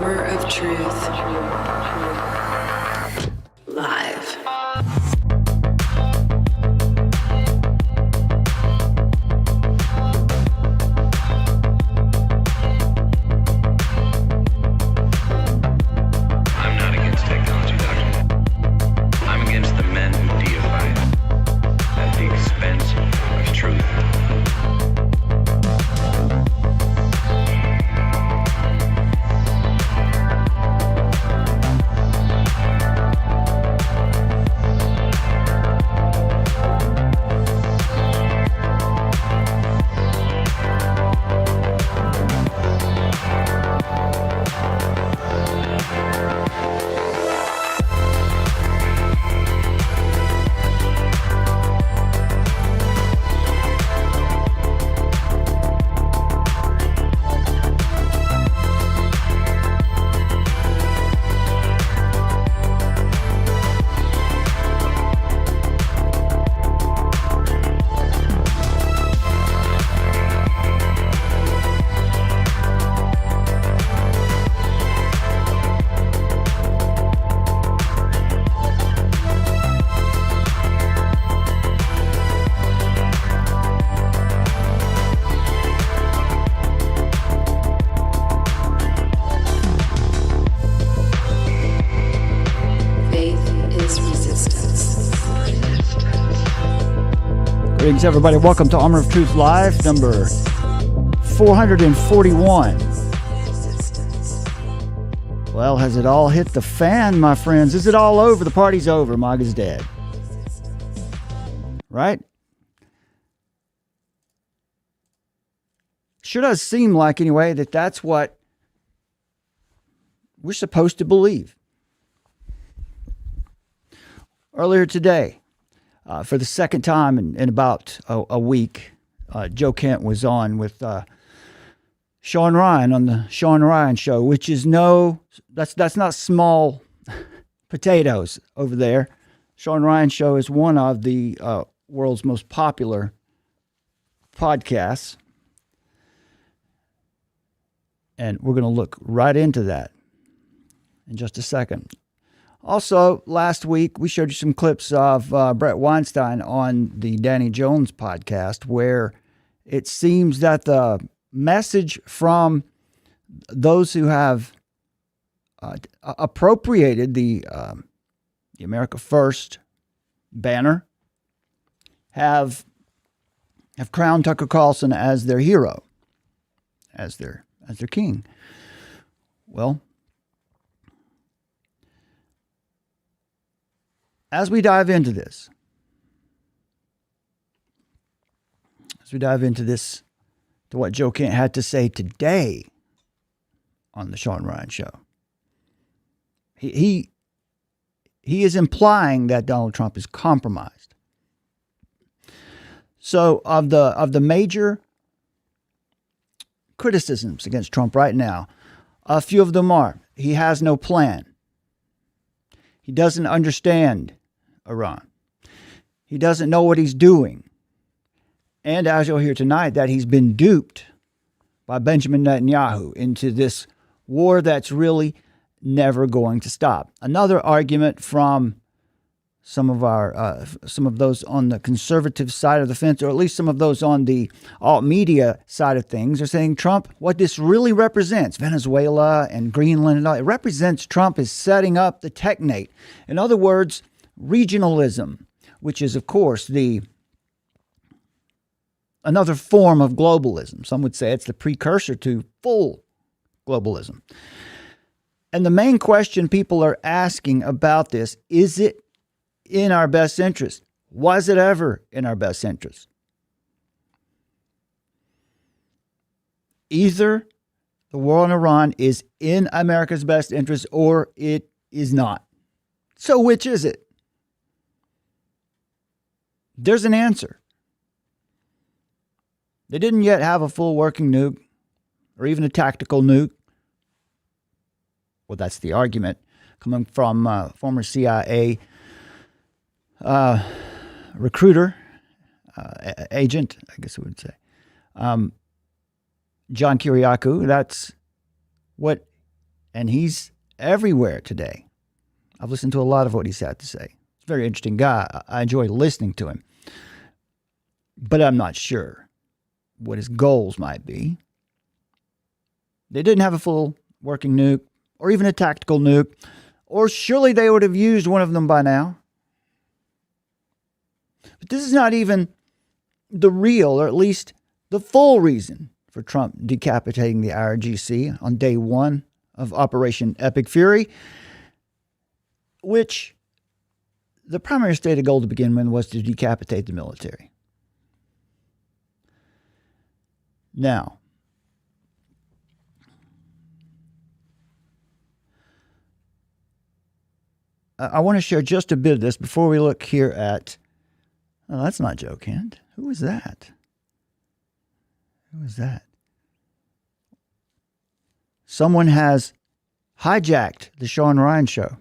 Hour of Truth. Live. I'm not against technology, Doctor. I'm against the men who deify it at the expense of truth. Greetings, everybody. Welcome to Armor of Truth Live, number 441. Well, has it all hit the fan, my friends? Is it all over? The party's over. MAGA's dead. Right? Sure does seem like, anyway, that that's what we're supposed to believe. Earlier today, for the second time in about a week, Joe Kent was on with Shawn Ryan on the Shawn Ryan Show, which is that's not small potatoes over there. Shawn Ryan Show is one of the world's most popular podcasts. And we're going to look right into that in just a second. Also, last week, we showed you some clips of Brett Weinstein on the Danny Jones podcast, where it seems that the message from those who have appropriated the America First banner have crowned Tucker Carlson as their hero, as their king. Well, as we dive into this, to what Joe Kent had to say today on the Shawn Ryan Show, he is implying that Donald Trump is compromised. So, of the major criticisms against Trump right now, a few of them are: he has no plan. He doesn't understand Iran. He doesn't know what he's doing. And as you'll hear tonight, that he's been duped by Benjamin Netanyahu into this war that's really never going to stop. Another argument from some of those on the conservative side of the fence, or at least some of those on the alt media side of things, are saying Trump, what this really represents, Venezuela and Greenland and all, it represents Trump is setting up the technate. In other words, regionalism, which is, of course, another form of globalism. Some would say it's the precursor to full globalism. And the main question people are asking about this, is it in our best interest? Was it ever in our best interest? Either the war on Iran is in America's best interest or it is not. So which is it? There's an answer. They didn't yet have a full working nuke or even a tactical nuke. Well, that's the argument coming from former CIA recruiter, agent, I guess we would say, John Kiriakou. That's what And he's everywhere today. I've listened to a lot of what he's had to say. He's a very interesting guy. I enjoy listening to him. But I'm not sure what his goals might be. They didn't have a full working nuke or even a tactical nuke, or surely they would have used one of them by now. But this is not even the real, or at least the full reason for Trump decapitating the IRGC on day one of Operation Epic Fury, which the primary stated goal to begin with was to decapitate the military. Now, I want to share just a bit of this before we look here at... Oh, that's not Joe Kent. Who is that? Who is that? Someone has hijacked the Shawn Ryan Show.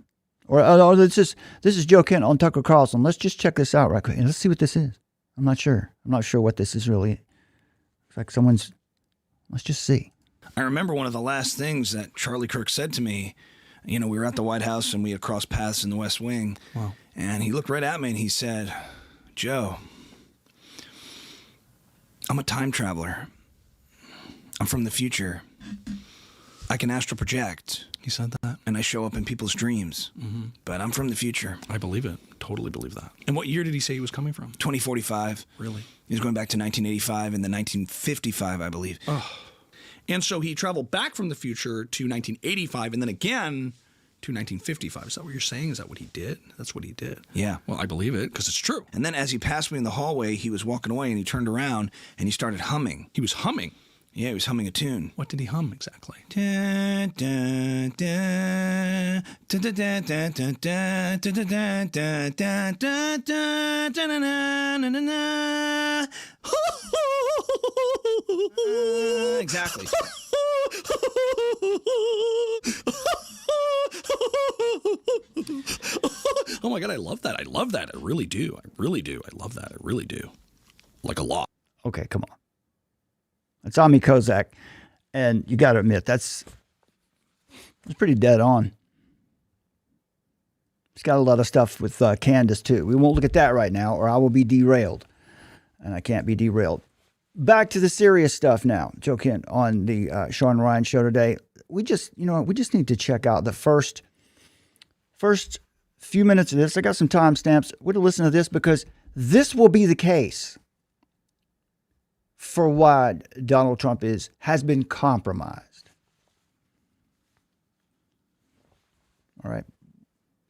Or this is Joe Kent on Tucker Carlson. Let's just check this out right quick. Let's see what this is. I'm not sure. I'm not sure what this is really. It's like someone's... Let's just see. I remember one of the last things that Charlie Kirk said to me. You know, we were at the White House and we had crossed paths in the West Wing. Wow. And he looked right at me and he said, Joe, I'm a time traveler. I'm from the future. I can astral project. He said that? And I show up in people's dreams. Mm-hmm. But I'm from the future. I believe it. Totally believe that. And what year did he say he was coming from? 2045. Really? He was going back to 1985 and then 1955, I believe. Oh. And so he traveled back from the future to 1985 and then again to 1955. Is that what you're saying? Is that what he did? That's what he did. Yeah. Well, I believe it because it's true. And then as he passed me in the hallway, he was walking away and he turned around and he started humming. He was humming? Yeah, he was humming a tune. What did he hum exactly? Exactly. Oh my God, I love that. I love that. I really do. I really do. I love that. I really do. Like a lot. Okay, come on. That's Ami Kozak. And you got to admit, that's pretty dead on. He's got a lot of stuff with Candace, too. We won't look at that right now, or I will be derailed. And I can't be derailed. Back to the serious stuff now. Joe Kent on the Shawn Ryan Show today. We just need to check out the first few minutes of this. I got some timestamps. We're to listen to this because this will be the case for why Donald Trump has been compromised. All right.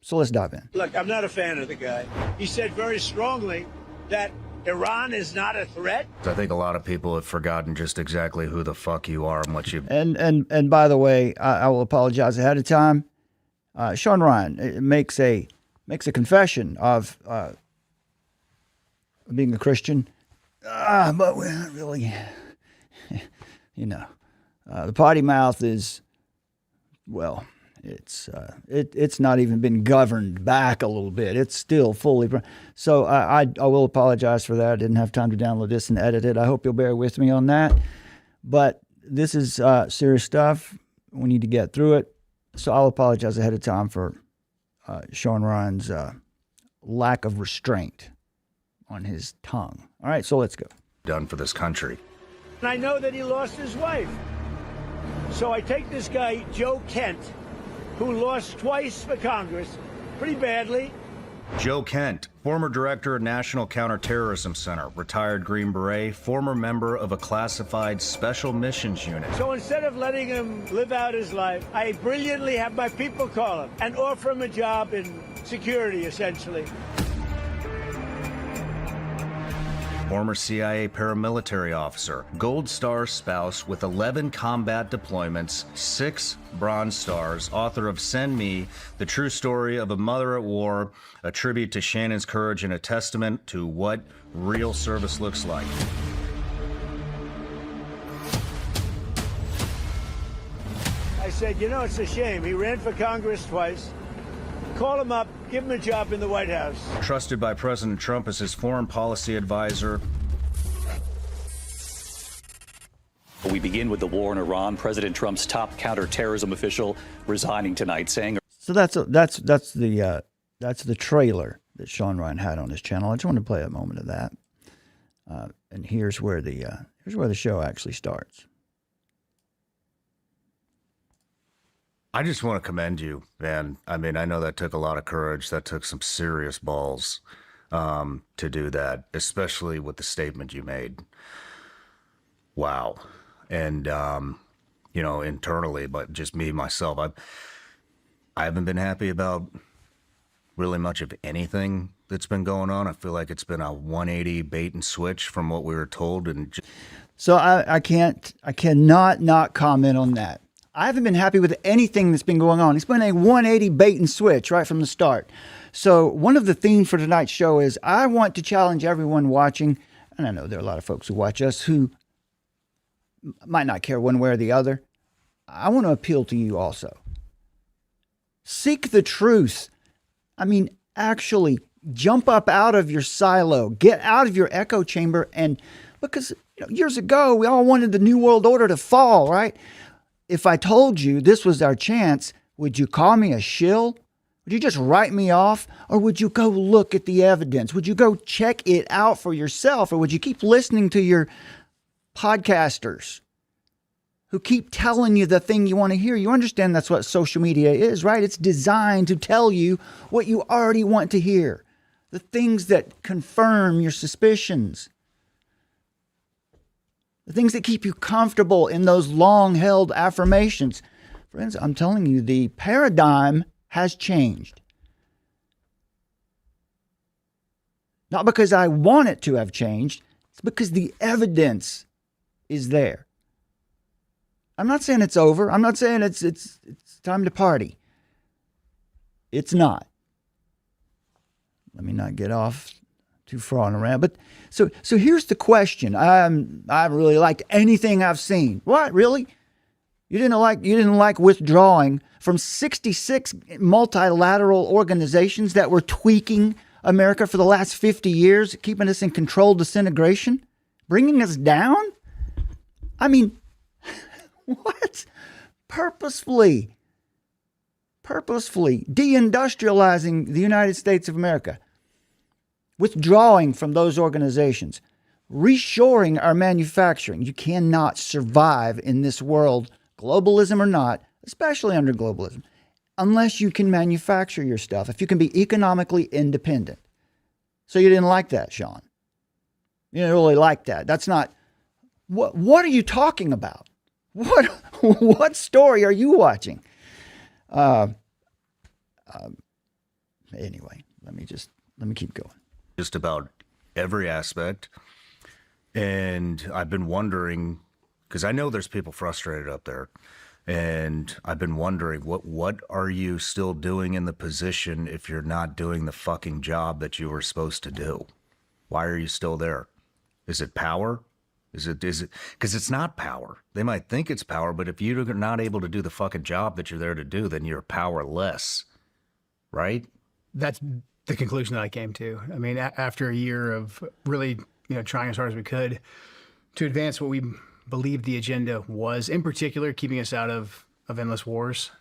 So let's dive in. Look, I'm not a fan of the guy. He said very strongly that Iran is not a threat. I think a lot of people have forgotten just exactly who the fuck you are and what you... And by the way, I will apologize ahead of time. Shawn Ryan makes a confession of being a Christian. But we're not really, the potty mouth is, well, it's not even been governed back a little bit. It's still fully. So I will apologize for that. I didn't have time to download this and edit it. I hope you'll bear with me on that. But this is serious stuff. We need to get through it. So I'll apologize ahead of time for Shawn Ryan's lack of restraint on his tongue. All right, so let's go. Done for this country. And I know that he lost his wife. So I take this guy, Joe Kent, who lost twice for Congress, pretty badly. Joe Kent, former director of National Counterterrorism Center, retired Green Beret, former member of a classified special missions unit. So instead of letting him live out his life, I brilliantly have my people call him and offer him a job in security, essentially. Former CIA paramilitary officer, Gold Star spouse with 11 combat deployments, 6 Bronze Stars, author of Send Me, The True Story of a Mother at War, a tribute to Shannon's courage and a testament to what real service looks like. I said, it's a shame. He ran for Congress twice. Call him up, give him a job in the White House. Trusted by President Trump as his foreign policy advisor. We begin with the war in Iran. President Trump's top counterterrorism official resigning tonight, saying. So that's the trailer that Shawn Ryan had on his channel. I just want to play a moment of that, and here's where the show actually starts. I just want to commend you, man. I mean, I know that took a lot of courage. That took some serious balls to do that, especially with the statement you made. Wow. And, internally, but just me, myself, I haven't been happy about really much of anything that's been going on. I feel like it's been a 180 bait and switch from what we were told. And so I cannot not comment on that. I haven't been happy with anything that's been going on. It's been a 180 bait and switch right from the start. So one of the themes for tonight's show is I want to challenge everyone watching, and I know there are a lot of folks who watch us who might not care one way or the other. I want to appeal to you also. Seek the truth. I mean, actually jump up out of your silo, get out of your echo chamber. And because years ago, we all wanted the New World Order to fall, right? If I told you this was our chance, would you call me a shill? Would you just write me off? Or would you go look at the evidence? Would you go check it out for yourself? Or would you keep listening to your podcasters who keep telling you the thing you want to hear? You understand that's what social media is, right? It's designed to tell you what you already want to hear. The things that confirm your suspicions. The things that keep you comfortable in those long-held affirmations. Friends, I'm telling you, the paradigm has changed. Not because I want it to have changed. It's because the evidence is there. I'm not saying it's over. I'm not saying it's time to party. It's not. Let me not get off too far on a rant. But so here's the question. I really liked anything I've seen. What, really? You didn't like withdrawing from 66 multilateral organizations that were tweaking America for the last 50 years, keeping us in controlled disintegration, bringing us down? I mean, what? Purposefully deindustrializing the United States of America, withdrawing from those organizations, reshoring our manufacturing. You cannot survive in this world, globalism or not, especially under globalism, unless you can manufacture your stuff, if you can be economically independent. So you didn't like that, Shawn. You didn't really like that. That's not... What are you talking about? What story are you watching? Anyway, let me keep going. Just about every aspect. And I've been wondering, because I know there's people frustrated up there, and I've been wondering, what are you still doing in the position if you're not doing the fucking job that you were supposed to do? Why are you still there? Is it power? Is it because it's not power. They might think it's power, but if you're not able to do the fucking job that you're there to do, then you're powerless, right? That's the conclusion that I came to. I mean, after a year of really, trying as hard as we could to advance what we believed the agenda was, in particular, keeping us out of endless wars.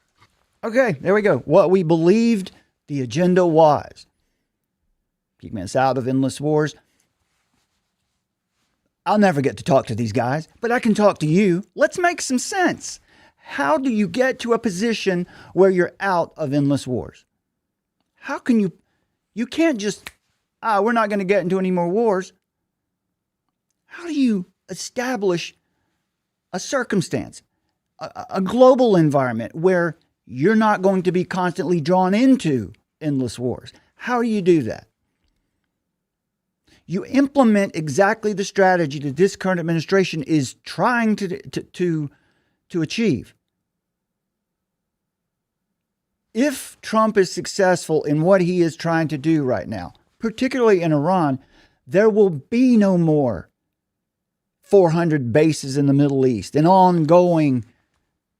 Okay, there we go. What we believed the agenda was. Keeping us out of endless wars. I'll never get to talk to these guys, but I can talk to you. Let's make some sense. How do you get to a position where you're out of endless wars? How can you can't just, we're not going to get into any more wars. How do you establish a circumstance, a global environment where you're not going to be constantly drawn into endless wars? How do you do that? You implement exactly the strategy that this current administration is trying to achieve. If Trump is successful in what he is trying to do right now, particularly in Iran, there will be no more 400 bases in the Middle East and ongoing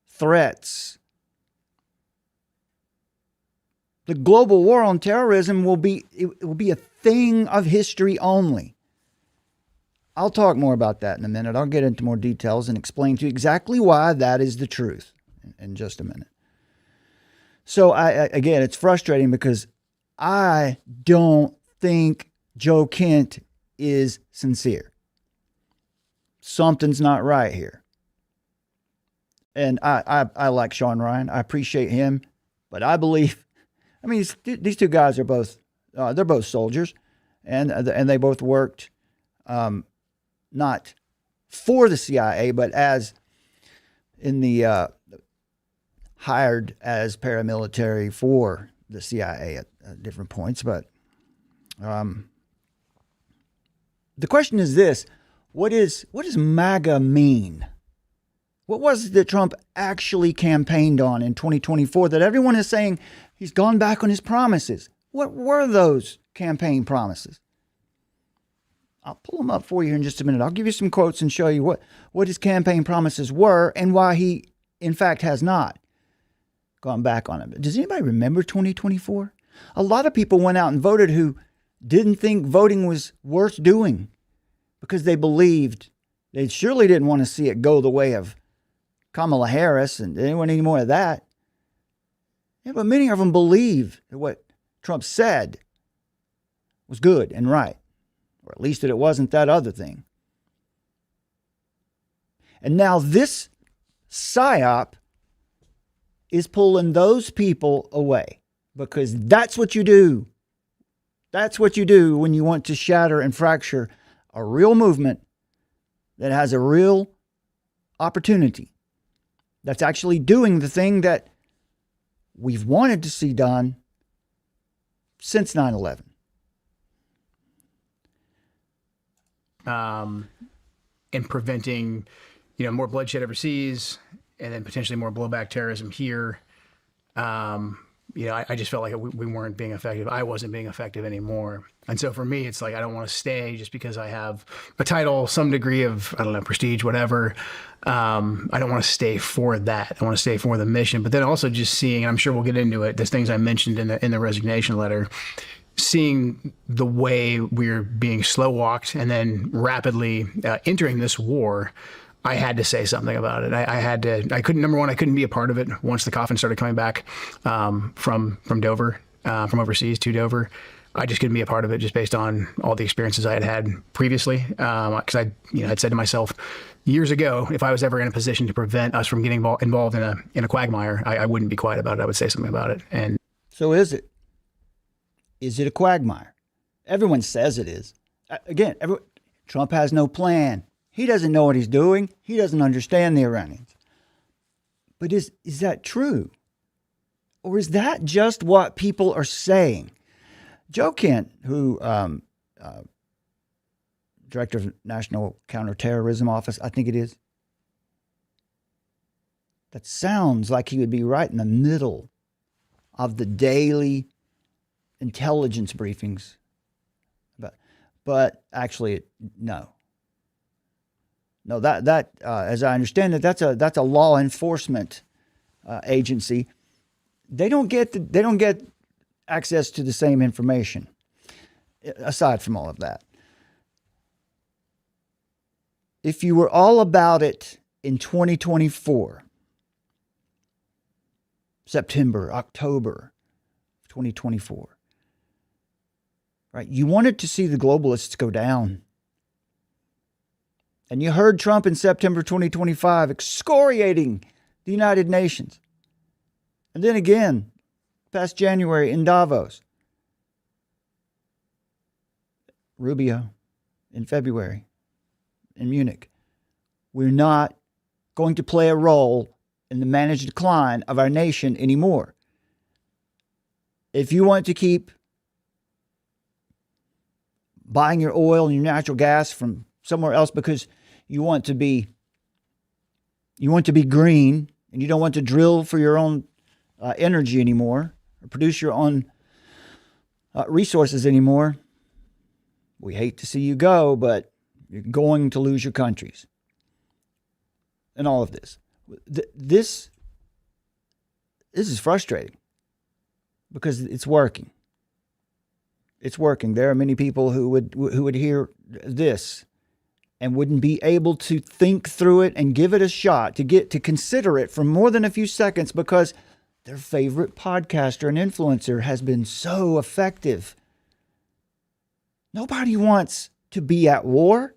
threats. The global war on terrorism will be a thing of history only. I'll talk more about that in a minute. I'll get into more details and explain to you exactly why that is the truth in just a minute. So again, it's frustrating because I don't think Joe Kent is sincere. Something's not right here. And I like Shawn Ryan. I appreciate him. But I believe, I mean, these two guys are both, they're both soldiers. And they both worked not for the CIA, but as in the hired as paramilitary for the CIA at different points. But the question is this: what does MAGA mean? What was it that Trump actually campaigned on in 2024 that everyone is saying he's gone back on his promises? What were those campaign promises? I'll pull them up for you in just a minute. I'll give you some quotes and show you what his campaign promises were and why he, in fact, has not gone back on them. Does anybody remember 2024? A lot of people went out and voted who didn't think voting was worth doing because they believed they surely didn't want to see it go the way of Kamala Harris, and they didn't want any more of that. Yeah, but many of them believe that what Trump said was good and right, or at least that it wasn't that other thing. And now this psyop is pulling those people away because that's what you do. That's what you do when you want to shatter and fracture a real movement that has a real opportunity, that's actually doing the thing that we've wanted to see done since 9/11. In preventing, more bloodshed overseas and then potentially more blowback terrorism here. I just felt like we weren't being effective. I wasn't being effective anymore. And so for me, it's like, I don't want to stay just because I have a title, some degree of, prestige, whatever. I don't want to stay for that. I want to stay for the mission. But then also just seeing, and I'm sure we'll get into it, there's things I mentioned in the resignation letter, seeing the way we're being slow walked and then rapidly entering this war. I had to say something about it. I couldn't be a part of it once the coffin started coming back from Dover, from overseas to Dover. I just couldn't be a part of it just based on all the experiences I had previously. Because I'd said to myself years ago, if I was ever in a position to prevent us from getting involved in a quagmire, I wouldn't be quiet about it. I would say something about it. And so is it? Is it a quagmire? Everyone says it is. Again, Trump has no plan. He doesn't know what he's doing. He doesn't understand the Iranians. But is that true? Or is that just what people are saying? Joe Kent, who, Director of National Counterterrorism Office, I think it is. That sounds like he would be right in the middle of the daily intelligence briefings. But actually, no. No, that as I understand it, that's a law enforcement agency. They don't get access to the same information. Aside from all of that, if you were all about it in 2024, September, October, 2024, right? You wanted to see the globalists go down. And you heard Trump in September 2025 excoriating the United Nations. And then again, past January in Davos. Rubio in February in Munich. We're not going to play a role in the managed decline of our nation anymore. If you want to keep buying your oil and your natural gas from somewhere else because you want to be green and you don't want to drill for your own energy anymore or produce your own resources anymore, we hate to see you go, but you're going to lose your countries. And all of this. This is frustrating because it's working. It's working. There are many people who would hear this and wouldn't be able to think through it and give it a shot, to consider it for more than a few seconds because their favorite podcaster and influencer has been so effective. Nobody wants to be at war.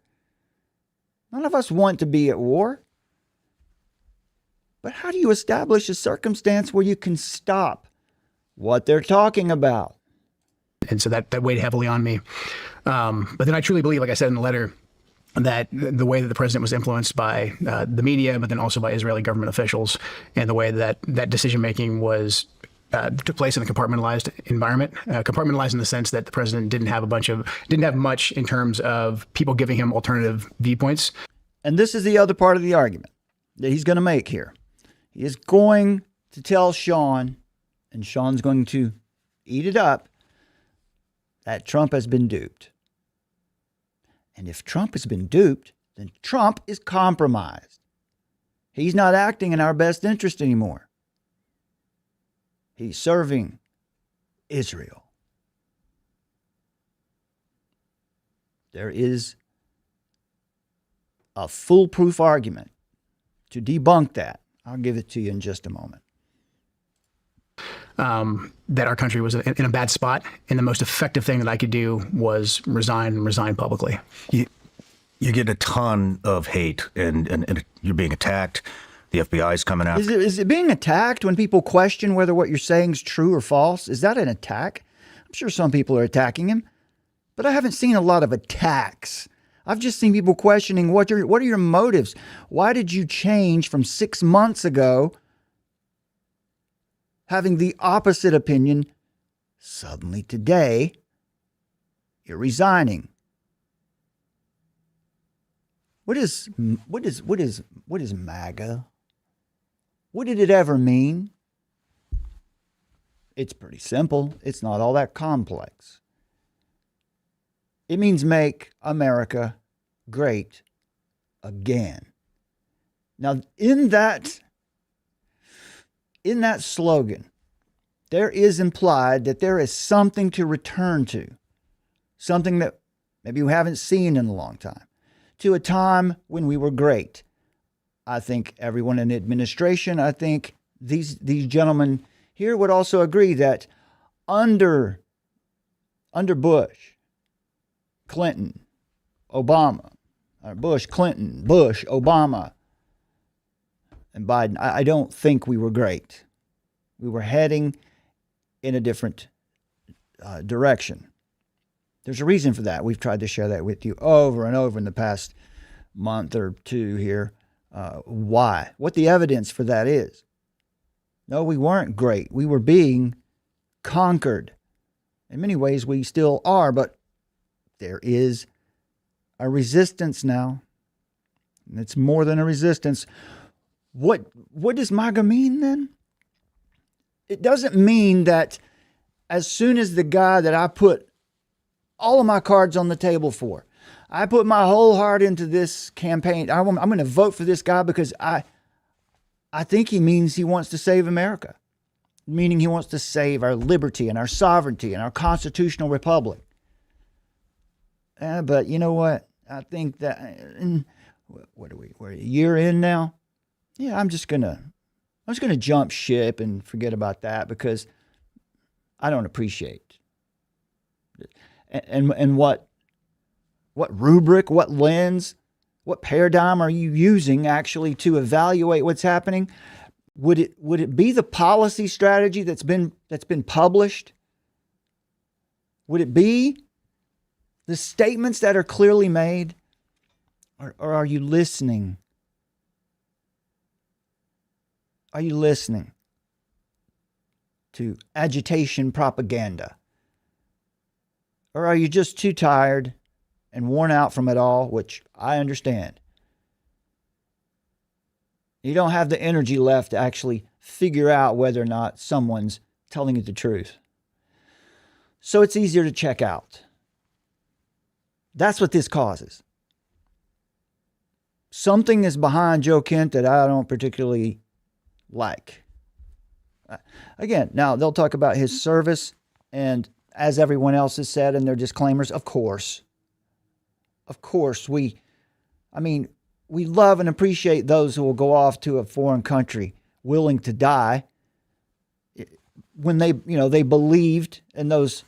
None of us want to be at war. But how do you establish a circumstance where you can stop what they're talking about? And so that weighed heavily on me. But then I truly believe, like I said in the letter, that the way that the president was influenced by the media, but then also by Israeli government officials, and the way that decision-making was took place in a compartmentalized environment, compartmentalized in the sense that the president didn't have much in terms of people giving him alternative viewpoints. And this is the other part of the argument that he's going to make here. He is going to tell Shawn, and Shawn's going to eat it up, that Trump has been duped. And if Trump has been duped, then Trump is compromised. He's not acting in our best interest anymore. He's serving Israel. There is a foolproof argument to debunk that. I'll give it to you in just a moment. That our country was in a bad spot, and the most effective thing that I could do was resign publicly. You get a ton of hate, and you're being attacked. The FBI's coming after. Is it being attacked when people question whether what you're saying is true or false? Is that an attack? I'm sure some people are attacking him, but I haven't seen a lot of attacks. I've just seen people questioning what are your motives? Why did you change from 6 months ago, having the opposite opinion, suddenly today you're resigning? What is MAGA? What did it ever mean? It's pretty simple. It's not all that complex. It means make America great again. Now, in that slogan, there is implied that there is something to return to, something that maybe we haven't seen in a long time, to a time when we were great. I think everyone in the administration, I think these gentlemen here would also agree that under Bush, Clinton, Obama, Bush, Clinton, Bush, Obama, and Biden, I don't think we were great. We were heading in a different direction. There's a reason for that. We've tried to share that with you over and over in the past month or two here. Why? What the evidence for that is. No, we weren't great. We were being conquered. In many ways, we still are, but there is a resistance now. And it's more than a resistance. What does MAGA mean then? It doesn't mean that as soon as the guy that I put all of my cards on the table for, I put my whole heart into this campaign, I'm going to vote for this guy because I think he means he wants to save America, meaning he wants to save our liberty and our sovereignty and our constitutional republic. But you know what? I think that, we're a year in now. Yeah, I'm just gonna jump ship and forget about that because I don't appreciate it. And what rubric, what lens, what paradigm are you using actually to evaluate what's happening? Would it be the policy strategy that's been published? Would it be the statements that are clearly made? Or are you listening? Are you listening to agitation propaganda? Or are you just too tired and worn out from it all, which I understand? You don't have the energy left to actually figure out whether or not someone's telling you the truth. So it's easier to check out. That's what this causes. Something is behind Joe Kent that I don't particularly like. Again, now they'll talk about his service, and as everyone else has said in their disclaimers, of course, we I mean, we love and appreciate those who will go off to a foreign country willing to die when they believed in those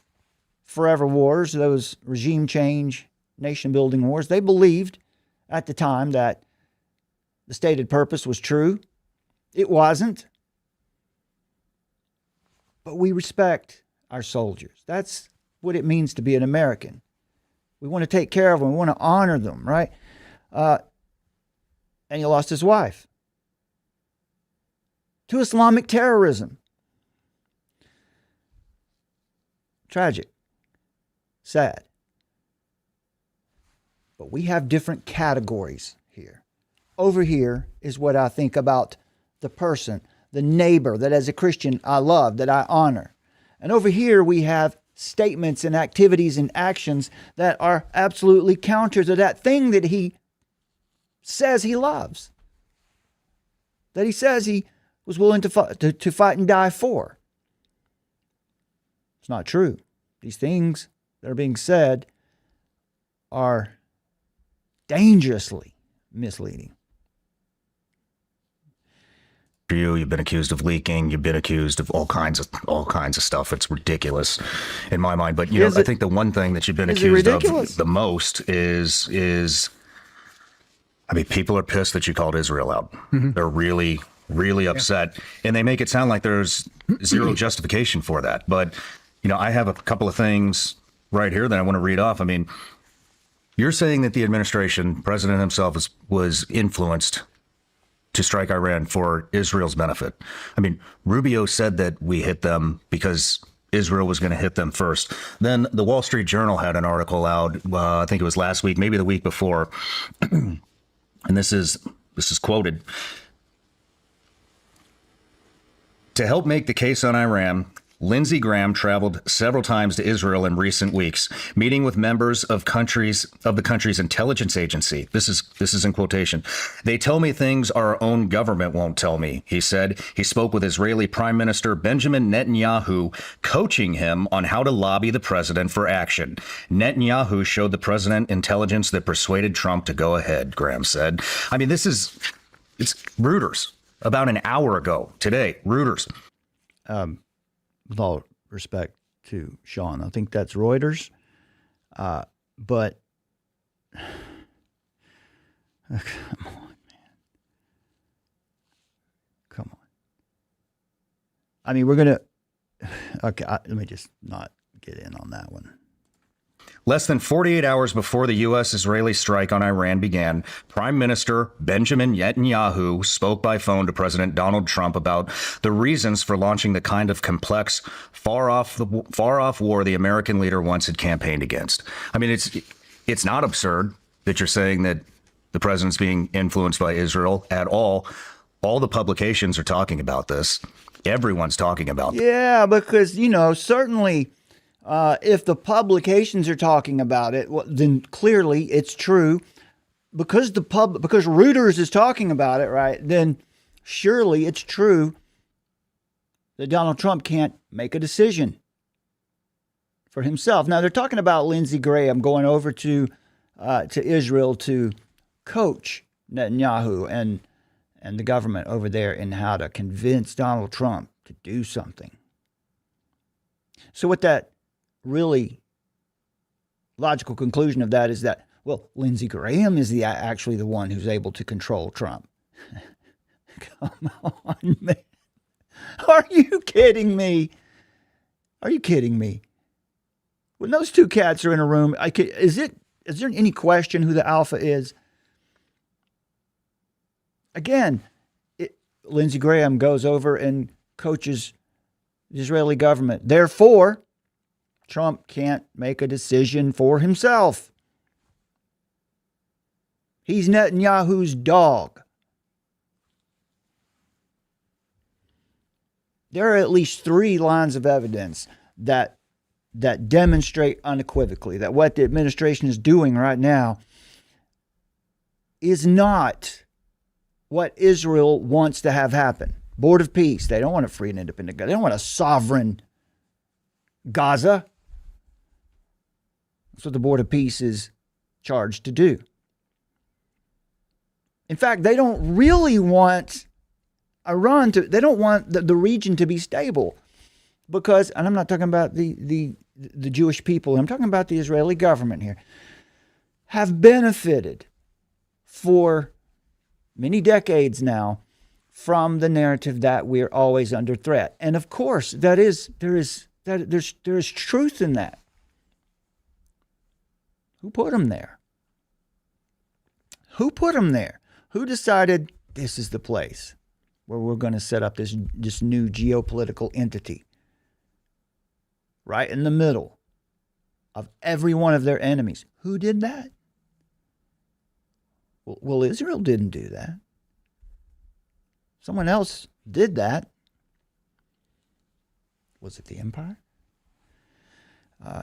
forever wars, those regime change, nation building wars. They believed at the time that the stated purpose was true. It wasn't. But we respect our soldiers. That's what it means to be an American. We want to take care of them. We want to honor them, right? And he lost his wife to Islamic terrorism. Tragic. Sad. But we have different categories here. Over here is what I think about the person, the neighbor that as a Christian I love, that I honor. And over here we have statements and activities and actions that are absolutely counter to that thing that he says he loves, that he says he was willing to fight and die for. It's not true. These things that are being said are dangerously misleading. You've been accused of leaking. You've been accused of all kinds of stuff. It's ridiculous in my mind. But I think the one thing that you've been accused of the most is I mean, people are pissed that you called Israel out. Mm-hmm. They're really, really upset, and they make it sound like there's zero justification for that. But I have a couple of things right here that I want to read off. I mean, you're saying that the administration, president himself, was influenced to strike Iran for Israel's benefit. I mean, Rubio said that we hit them because Israel was going to hit them first. Then the Wall Street Journal had an article out, I think it was last week, maybe the week before, and this is quoted. To help make the case on Iran, Lindsey Graham traveled several times to Israel in recent weeks, meeting with members of the country's intelligence agency. This is in quotation. They tell me things our own government won't tell me, he said. He spoke with Israeli Prime Minister Benjamin Netanyahu, coaching him on how to lobby the president for action. Netanyahu showed the president intelligence that persuaded Trump to go ahead, Graham said. I mean, it's Reuters. About an hour ago today, Reuters. With all respect to Shawn, I think that's Reuters. But come on, man. Come on. I mean, we're going to... Okay, let me just not get in on that one. Less than 48 hours before the U.S.-Israeli strike on Iran began, Prime Minister Benjamin Netanyahu spoke by phone to President Donald Trump about the reasons for launching the kind of complex, far-off war the American leader once had campaigned against. I mean, it's not absurd that you're saying that the president's being influenced by Israel at all. All the publications are talking about this. Everyone's talking about this. Yeah, because, certainly... if the publications are talking about it, well, then clearly it's true. Because Reuters is talking about it, right? Then surely it's true that Donald Trump can't make a decision for himself. Now they're talking about Lindsey Graham going over to Israel to coach Netanyahu and the government over there in how to convince Donald Trump to do something. So what that really logical conclusion of that is that, well, Lindsey Graham is actually the one who's able to control Trump. Come on, man. Are you kidding me? Are you kidding me? When those two cats are in a room, is there any question who the alpha is? Again, Lindsey Graham goes over and coaches the Israeli government. Therefore, Trump can't make a decision for himself. He's Netanyahu's dog. There are at least 3 lines of evidence that demonstrate unequivocally that what the administration is doing right now is not what Israel wants to have happen. Board of Peace. They don't want a free and independent Gaza. They don't want a sovereign Gaza. That's what the Board of Peace is charged to do. In fact, they don't really want Iran to, they don't want the region to be stable because, and I'm not talking about the Jewish people, I'm talking about the Israeli government here, have benefited for many decades now from the narrative that we're always under threat. And of course, there is truth in that. Who put them there? Who put them there? Who decided this is the place where we're going to set up this new geopolitical entity? Right in the middle of every one of their enemies. Who did that? Well, Israel didn't do that. Someone else did that. Was it the empire?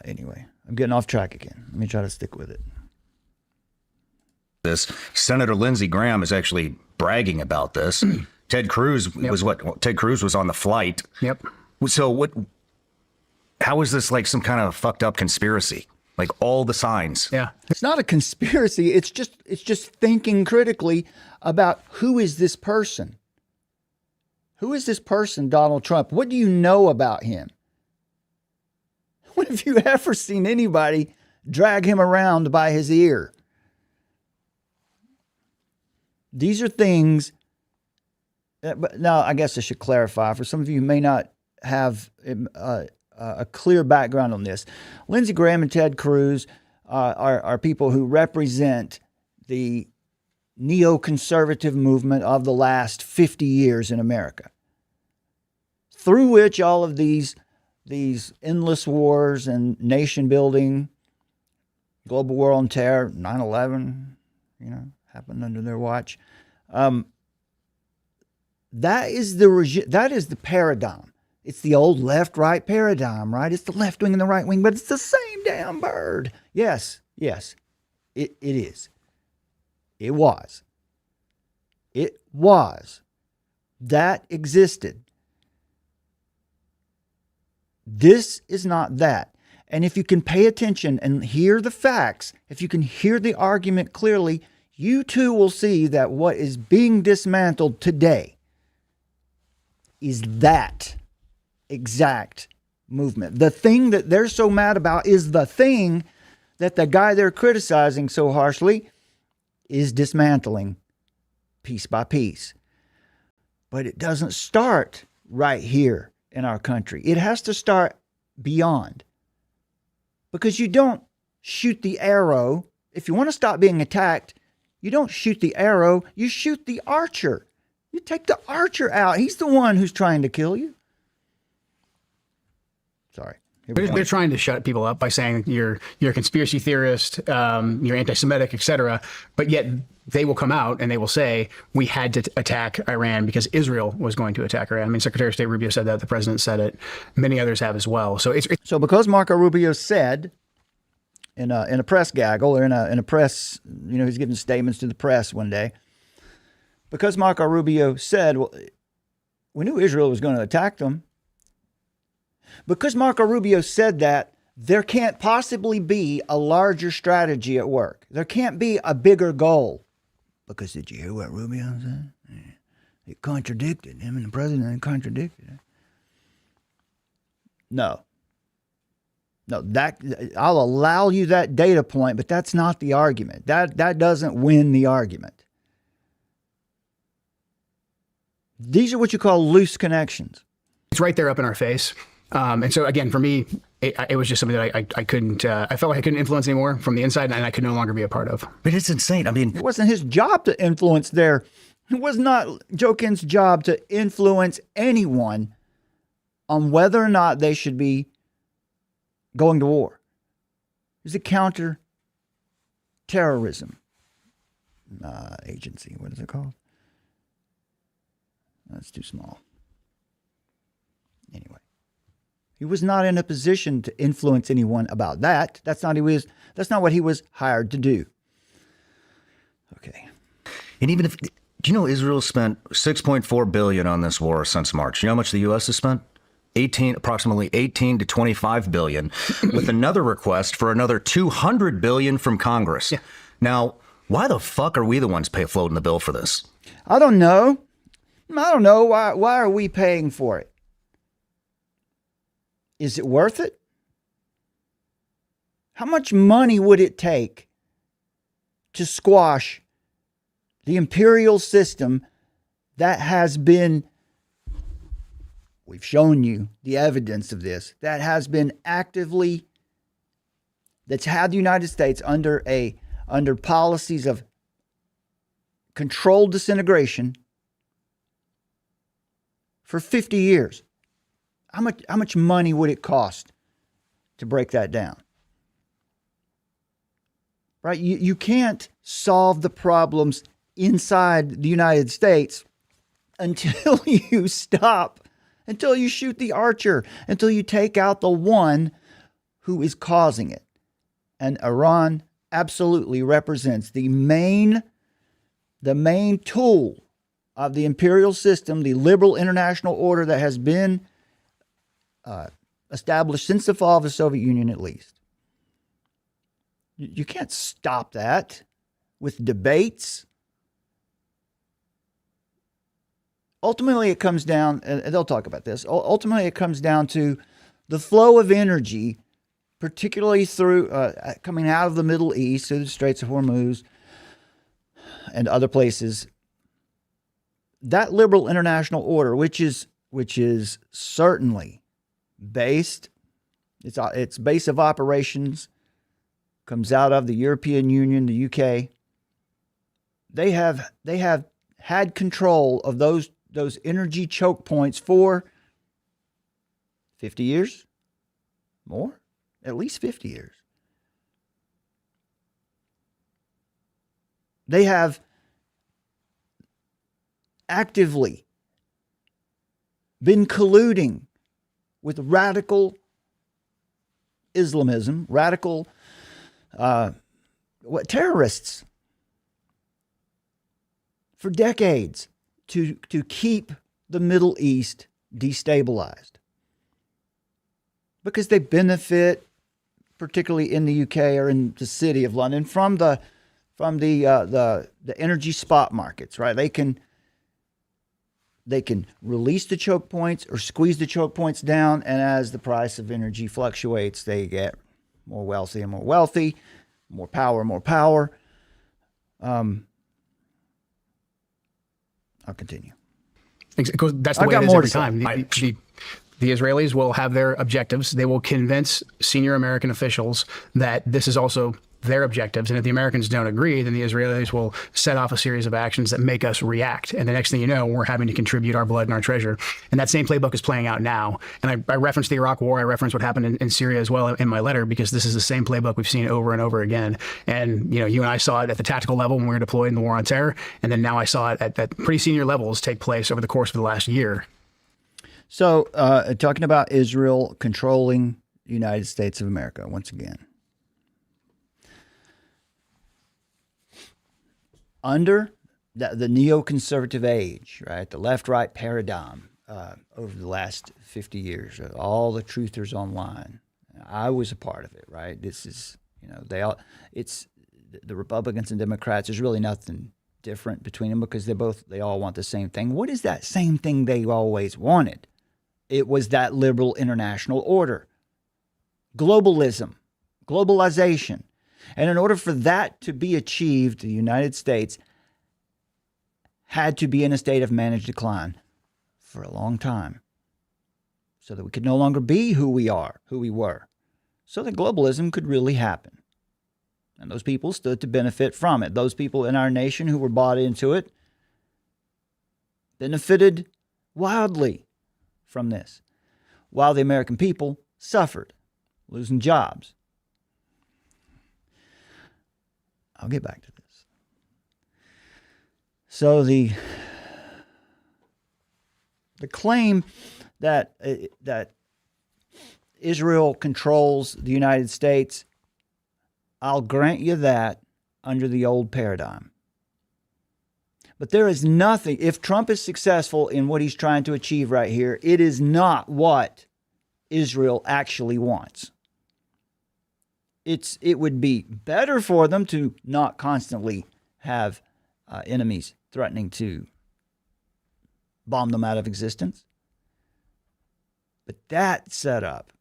Anyway, I'm getting off track again. Let me try to stick with it. This Senator Lindsey Graham is actually bragging about this. Ted Cruz Ted Cruz was on the flight. Yep. So how is this like some kind of fucked up conspiracy? Like all the signs. Yeah. It's not a conspiracy. It's just thinking critically about who is this person? Who is this person, Donald Trump? What do you know about him? When have you ever seen anybody drag him around by his ear? These are things but now I guess I should clarify for some of you who may not have a clear background on this. Lindsey Graham and Ted Cruz are people who represent the neoconservative movement of the last 50 years in America, through which all of these endless wars and nation building, global war on terror, 9/11, happened under their watch. That is the paradigm. It's the old left-right paradigm, right? It's the left wing and the right wing, but it's the same damn bird. Yes, it is. It was. That existed. This is not that. And if you can pay attention and hear the facts, if you can hear the argument clearly, you too will see that what is being dismantled today is that exact movement. The thing that they're so mad about is the thing that the guy they're criticizing so harshly is dismantling piece by piece. But it doesn't start right here in our country. It has to start beyond. Because you don't shoot the arrow. If you want to stop being attacked, you don't shoot the arrow, you shoot the archer. You take the archer out. He's the one who's trying to kill you. Sorry. They're trying to shut people up by saying you're a conspiracy theorist, you're anti-Semitic, etc. But yet they will come out and they will say we had to attack Iran because Israel was going to attack Iran. I mean, Secretary of State Rubio said that, the president said it, many others have as well. So because Marco Rubio said in a press gaggle or in a press, he's giving statements to the press one day. Because Marco Rubio said, well, we knew Israel was going to attack them. Because Marco Rubio said that, there can't possibly be a larger strategy at work. There can't be a bigger goal. Because did you hear what Rubio said? It contradicted him and the president contradicted it. No, I'll allow you that data point, but that's not the argument. That doesn't win the argument. These are what you call loose connections. It's right there up in our face. And so, again, for me, it was just something that I couldn't, I felt like I couldn't influence anymore from the inside, and I could no longer be a part of. But it's insane. I mean, it wasn't his job to influence It was not Joe Kent's job to influence anyone on whether or not they should be going to war. It was a counter-terrorism agency. What is it called? That's too small. Anyway, he was not in a position to influence anyone about that. That's not what he was hired to do. Okay. And even if, do you know Israel spent $6.4 billion on this war since March? You know how much the U.S. has spent? Approximately 18 to 25 billion, with another request for another 200 billion from Congress. Yeah. Now, Why the fuck are we the ones floating the bill for this? I don't know. Why are we paying for it? Is it worth it? How much money would it take to squash the imperial system that has been, we've shown you the evidence of this, that has been actively, that's had the United States under policies of controlled disintegration for 50 years? How much money would it cost to break that down? Right? You can't solve the problems inside the United States until you stop, until you shoot the archer, until you take out the one who is causing it. And Iran absolutely represents the main tool of the imperial system, the liberal international order that has been established since the fall of the Soviet Union, at least. You can't stop that with debates. Ultimately, it comes down, and they'll talk about this, ultimately it comes down to the flow of energy, particularly through coming out of the Middle East, through the Straits of Hormuz and other places. That liberal international order, which is certainly based, its base of operations comes out of the European Union, the UK. They have had control of those energy choke points for 50 years, more, at least 50 years. They have actively been colluding with radical Islamism, radical terrorists for decades to keep the Middle East destabilized, because they benefit, particularly in the UK or in the city of London, from the energy spot markets. Right? They can release the choke points or squeeze the choke points down, and as the price of energy fluctuates, they get more wealthy and more wealthy, more power. I'll continue. Because that's the way it is every time. The Israelis will have their objectives. They will convince senior American officials that this is also their objectives. And if the Americans don't agree, then the Israelis will set off a series of actions that make us react. And the next thing you know, we're having to contribute our blood and our treasure. And that same playbook is playing out now. And I referenced the Iraq War. I referenced what happened in Syria as well in my letter, because this is the same playbook we've seen over and over again. And, you and I saw it at the tactical level when we were deployed in the war on terror. And then now I saw it at pretty senior levels take place over the course of the last year. So talking about Israel controlling the United States of America once again. Under the neoconservative age, right, the left-right paradigm over the last 50 years, all the truthers online, I was a part of it, right? This is, it's the Republicans and Democrats. There's really nothing different between them, because they all want the same thing. What is that same thing they always wanted? It was that liberal international order, globalism, globalization. And in order for that to be achieved, the United States had to be in a state of managed decline for a long time, so that we could no longer be who we were, so that globalism could really happen. And those people stood to benefit from it. Those people in our nation who were bought into it benefited wildly from this, while the American people suffered, losing jobs. I'll get back to this. So the claim that Israel controls the United States, I'll grant you that under the old paradigm. But there is nothing, if Trump is successful in what he's trying to achieve right here, it is not what Israel actually wants. It would be better for them to not constantly have enemies threatening to bomb them out of existence. But that setup,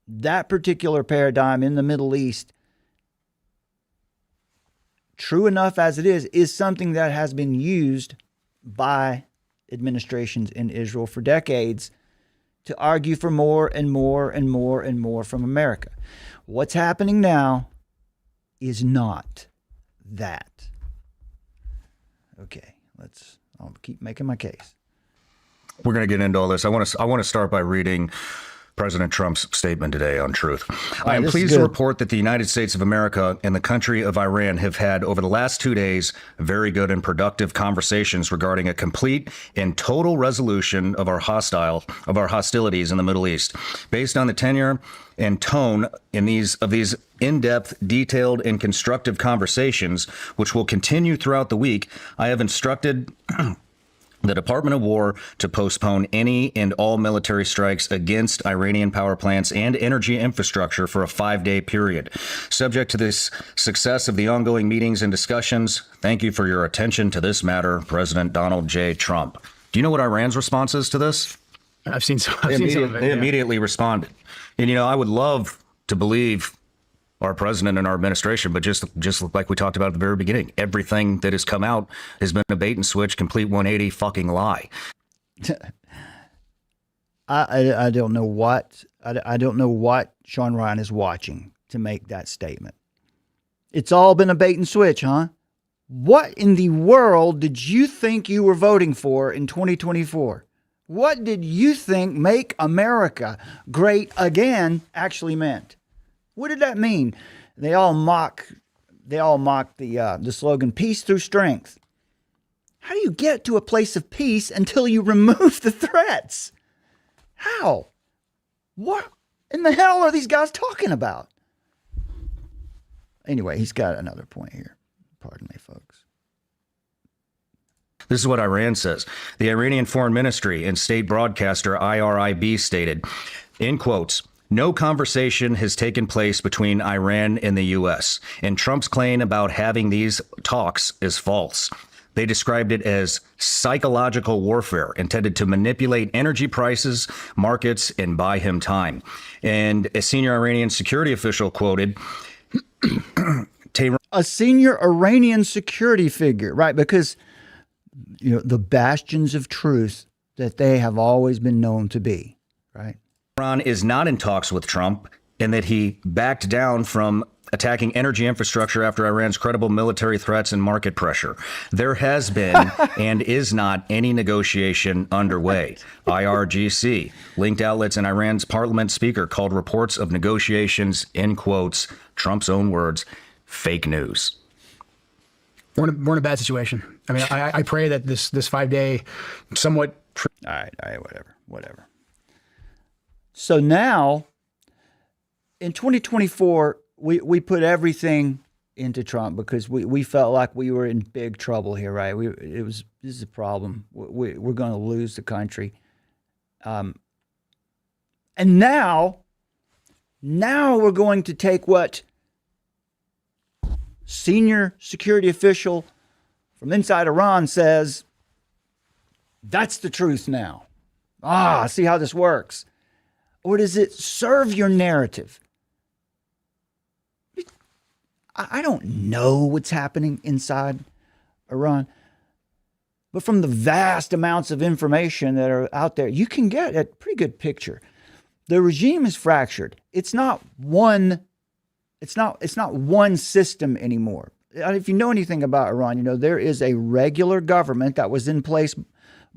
that particular paradigm in the Middle East, true enough as it is something that has been used by administrations in Israel for decades to argue for more and more and more and more from America. What's happening now is not that. Okay, I'll keep making my case. We're going to get into all this. I want to start by reading President Trump's statement today on Truth. I am pleased to report that the United States of America and the country of Iran have had, over the last 2 days, very good and productive conversations regarding a complete and total resolution of our hostilities in the Middle East. Based on the tenure and tone of these in-depth, detailed, and constructive conversations, which will continue throughout the week, I have instructed the Department of War to postpone any and all military strikes against Iranian power plants and energy infrastructure for a 5-day period. Subject to this success of the ongoing meetings and discussions, thank you for your attention to this matter, President Donald J. Trump. Do you know what Iran's response is to this? I've seen some of it. They immediately responded. And, I would love to believe our president and our administration, but just like we talked about at the very beginning, everything that has come out has been a bait and switch, complete 180 fucking lie. I don't know what Shawn Ryan is watching to make that statement. It's all been a bait and switch, huh? What in the world did you think you were voting for in 2024? What did you think make America great again actually meant? What did that mean? They all mock the slogan, peace through strength. How do you get to a place of peace until you remove the threats? How? What in the hell are these guys talking about? Anyway, he's got another point here. Pardon me, folks. This is what Iran says. The Iranian Foreign Ministry and state broadcaster IRIB stated, in quotes, "No conversation has taken place between Iran and the U.S., and Trump's claim about having these talks is false. They described it as psychological warfare intended to manipulate energy prices, markets, and buy him time." And a senior Iranian security official quoted, a senior Iranian security figure, right? Because, the bastions of truth that they have always been known to be, right? Iran is not in talks with Trump, and that he backed down from attacking energy infrastructure after Iran's credible military threats and market pressure. There has been and is not any negotiation underway. IRGC, linked outlets and Iran's parliament speaker called reports of negotiations, in quotes, Trump's own words, fake news. We're in a bad situation. I mean, I pray that this 5-day somewhat... All right, whatever. So now, in 2024, we put everything into Trump because we felt like we were in big trouble here, right? This is a problem. We're going to lose the country. And now we're going to take what senior security official from inside Iran says, that's the truth now. See how this works. Or does it serve your narrative? I don't know what's happening inside Iran, but from the vast amounts of information that are out there, you can get a pretty good picture. The regime is fractured. It's not one system anymore. If you know anything about Iran, there is a regular government that was in place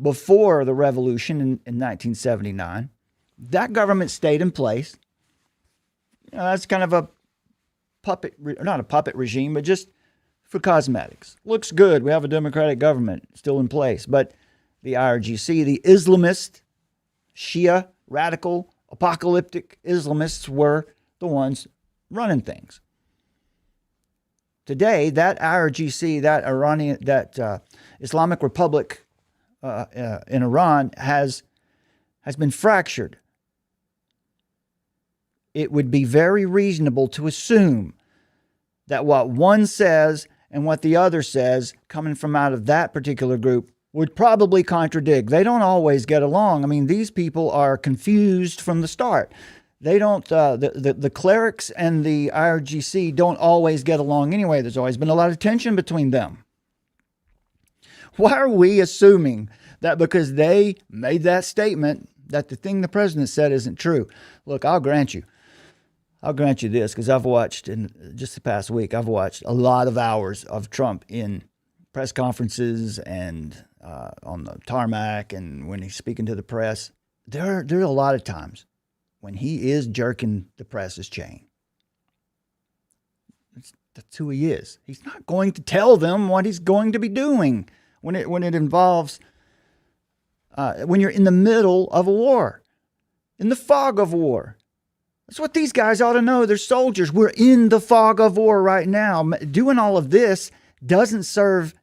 before the revolution in 1979. That government stayed in place. That's kind of a not a puppet regime, but just for cosmetics. Looks good. We have a democratic government still in place. But the IRGC, the Islamist, Shia, radical, apocalyptic Islamists were the ones running things. Today, that IRGC, that Islamic Republic in Iran has been fractured. It would be very reasonable to assume that what one says and what the other says coming from out of that particular group would probably contradict. They don't always get along. I mean, these people are confused from the start. They don't, the clerics and the IRGC don't always get along anyway. There's always been a lot of tension between them. Why are we assuming that because they made that statement that the thing the president said isn't true? Look, I'll grant you this, because I've watched, in just the past week, I've watched a lot of hours of Trump in press conferences and on the tarmac and when he's speaking to the press. There are a lot of times when he is jerking the press's chain. That's who he is. He's not going to tell them what he's going to be doing when it involves, when you're in the middle of a war, in the fog of war. That's what these guys ought to know. They're soldiers. We're in the fog of war right now. Doing all of this doesn't serve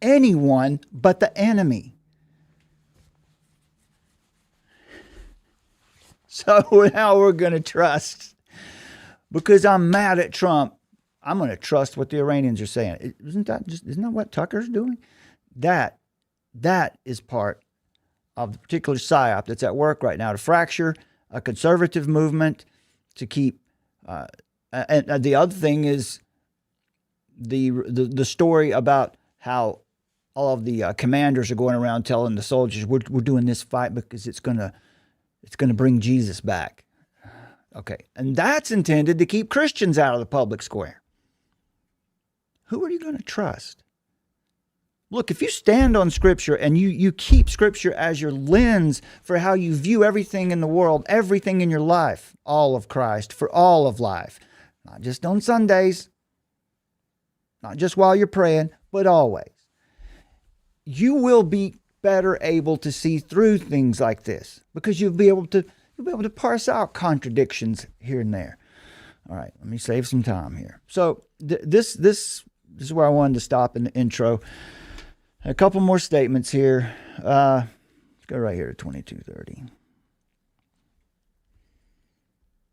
anyone but the enemy. So now we're going to trust. Because I'm mad at Trump, I'm going to trust what the Iranians are saying. Isn't that what Tucker's doing? That is part of the particular psyop that's at work right now to fracture a conservative movement, to keep. And the other thing is the story about how all of the commanders are going around telling the soldiers, we're doing this fight because it's gonna bring Jesus back. Okay, and that's intended to keep Christians out of the public square. Who are you going to trust? Look, if you stand on Scripture and you keep Scripture as your lens for how you view everything in the world, everything in your life, all of Christ, for all of life, not just on Sundays, not just while you're praying, but always, you will be better able to see through things like this, because you'll be able to parse out contradictions here and there. All right, let me save some time here. So this is where I wanted to stop in the intro. A couple more statements here. Let's go right here to 2230.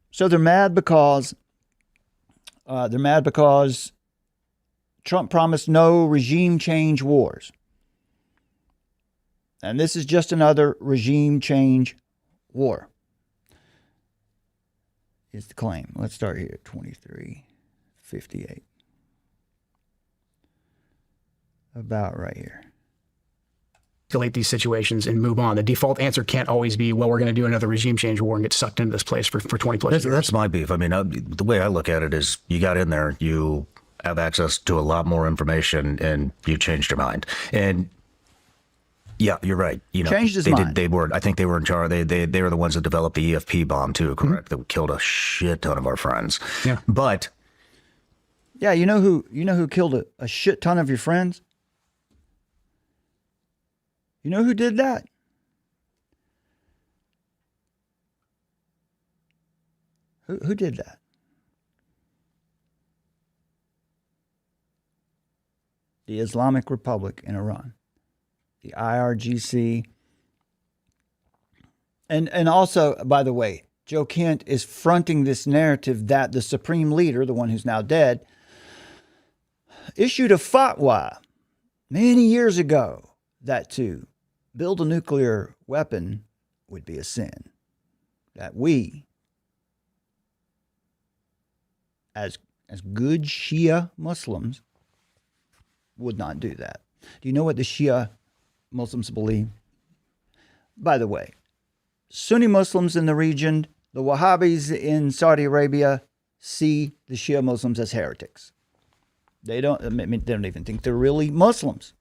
So they're mad because Trump promised no regime change wars. And this is just another regime change war, is the claim. Let's start here at 2358. About right here. Escalate these situations and move on. The default answer can't always be, well, we're going to do another regime change war and get sucked into this place for 20 plus years. That's my beef. I mean, the way I look at it is, you got in there, you have access to a lot more information, and you changed your mind. And yeah, you're right. Changed his mind. I think they were in charge. They were the ones that developed the EFP bomb too, correct? That killed a shit ton of our friends. Yeah. But yeah, you know who killed a shit ton of your friends? You know who did that? Who did that? The Islamic Republic in Iran. The IRGC. And also, by the way, Joe Kent is fronting this narrative that the supreme leader, the one who's now dead, issued a fatwa many years ago that to build a nuclear weapon would be a sin. That we, as good Shia Muslims, would not do that. Do you know what the Shia Muslims believe? By the way, Sunni Muslims in the region, the Wahhabis in Saudi Arabia, see the Shia Muslims as heretics. They don't even think they're really Muslims.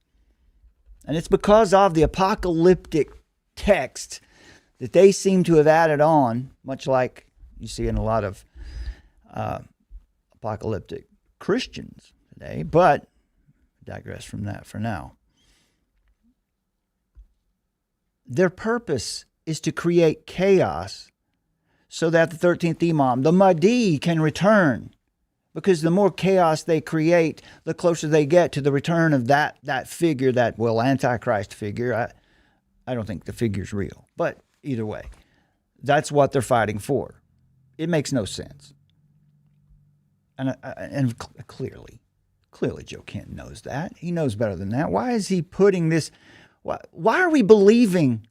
And it's because of the apocalyptic text that they seem to have added on, much like you see in a lot of apocalyptic Christians today. But digress from that for now. Their purpose is to create chaos so that the 13th Imam, the Mahdi, can return. Because the more chaos they create, the closer they get to the return of that figure, that, well, Antichrist figure. I don't think the figure's real. But either way, that's what they're fighting for. It makes no sense. And clearly, Clearly, Joe Kent knows that. He knows better than that. Why is he putting this? Why are we believing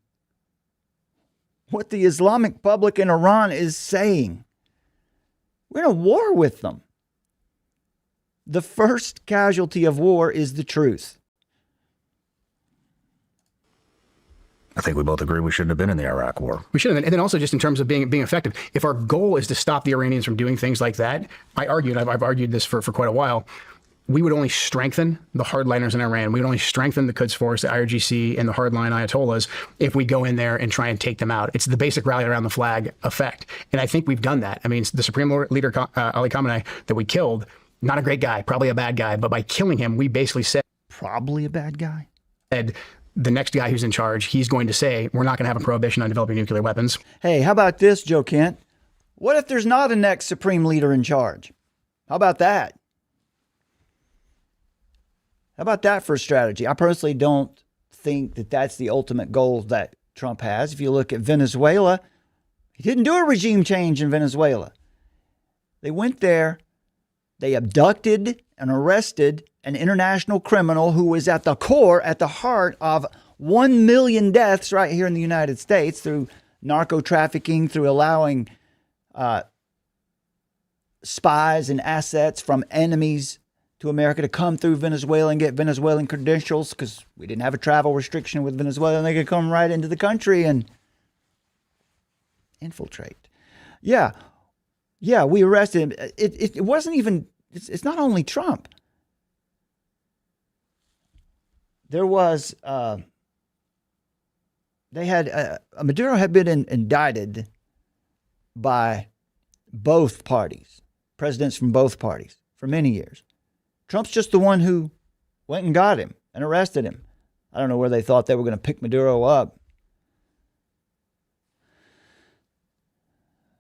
what the Islamic Republic in Iran is saying? We're in a war with them. The first casualty of war is the truth. I think we both agree we shouldn't have been in the Iraq War. We shouldn't. And then also just in terms of being effective, if our goal is to stop the Iranians from doing things like that, I argue, and I've argued this for quite a while, we would only strengthen the hardliners in Iran. We would only strengthen the Quds Force, the IRGC, and the hardline Ayatollahs if we go in there and try and take them out. It's the basic rally around the flag effect. And I think we've done that. I mean, the Supreme Leader, Ali Khamenei, that we killed, not a great guy, probably a bad guy, but by killing him, we basically said... Probably a bad guy? The next guy who's in charge, he's going to say, we're not going to have a prohibition on developing nuclear weapons. Hey, how about this, Joe Kent? What if there's not a next Supreme Leader in charge? How about that? How about that for a strategy? I personally don't think that that's the ultimate goal that Trump has. If you look at Venezuela, he didn't do a regime change in Venezuela. They went there, they abducted and arrested an international criminal who was at the core, at the heart of 1 million deaths right here in the United States through narco trafficking, through allowing spies and assets from enemies to America to come through Venezuela and get Venezuelan credentials, because we didn't have a travel restriction with Venezuela, and they could come right into the country and infiltrate. Yeah, we arrested him. It wasn't even, it's not only Trump. There was, Maduro had been indicted by both parties, presidents from both parties, for many years. Trump's just the one who went and got him and arrested him. I don't know where they thought they were going to pick Maduro up.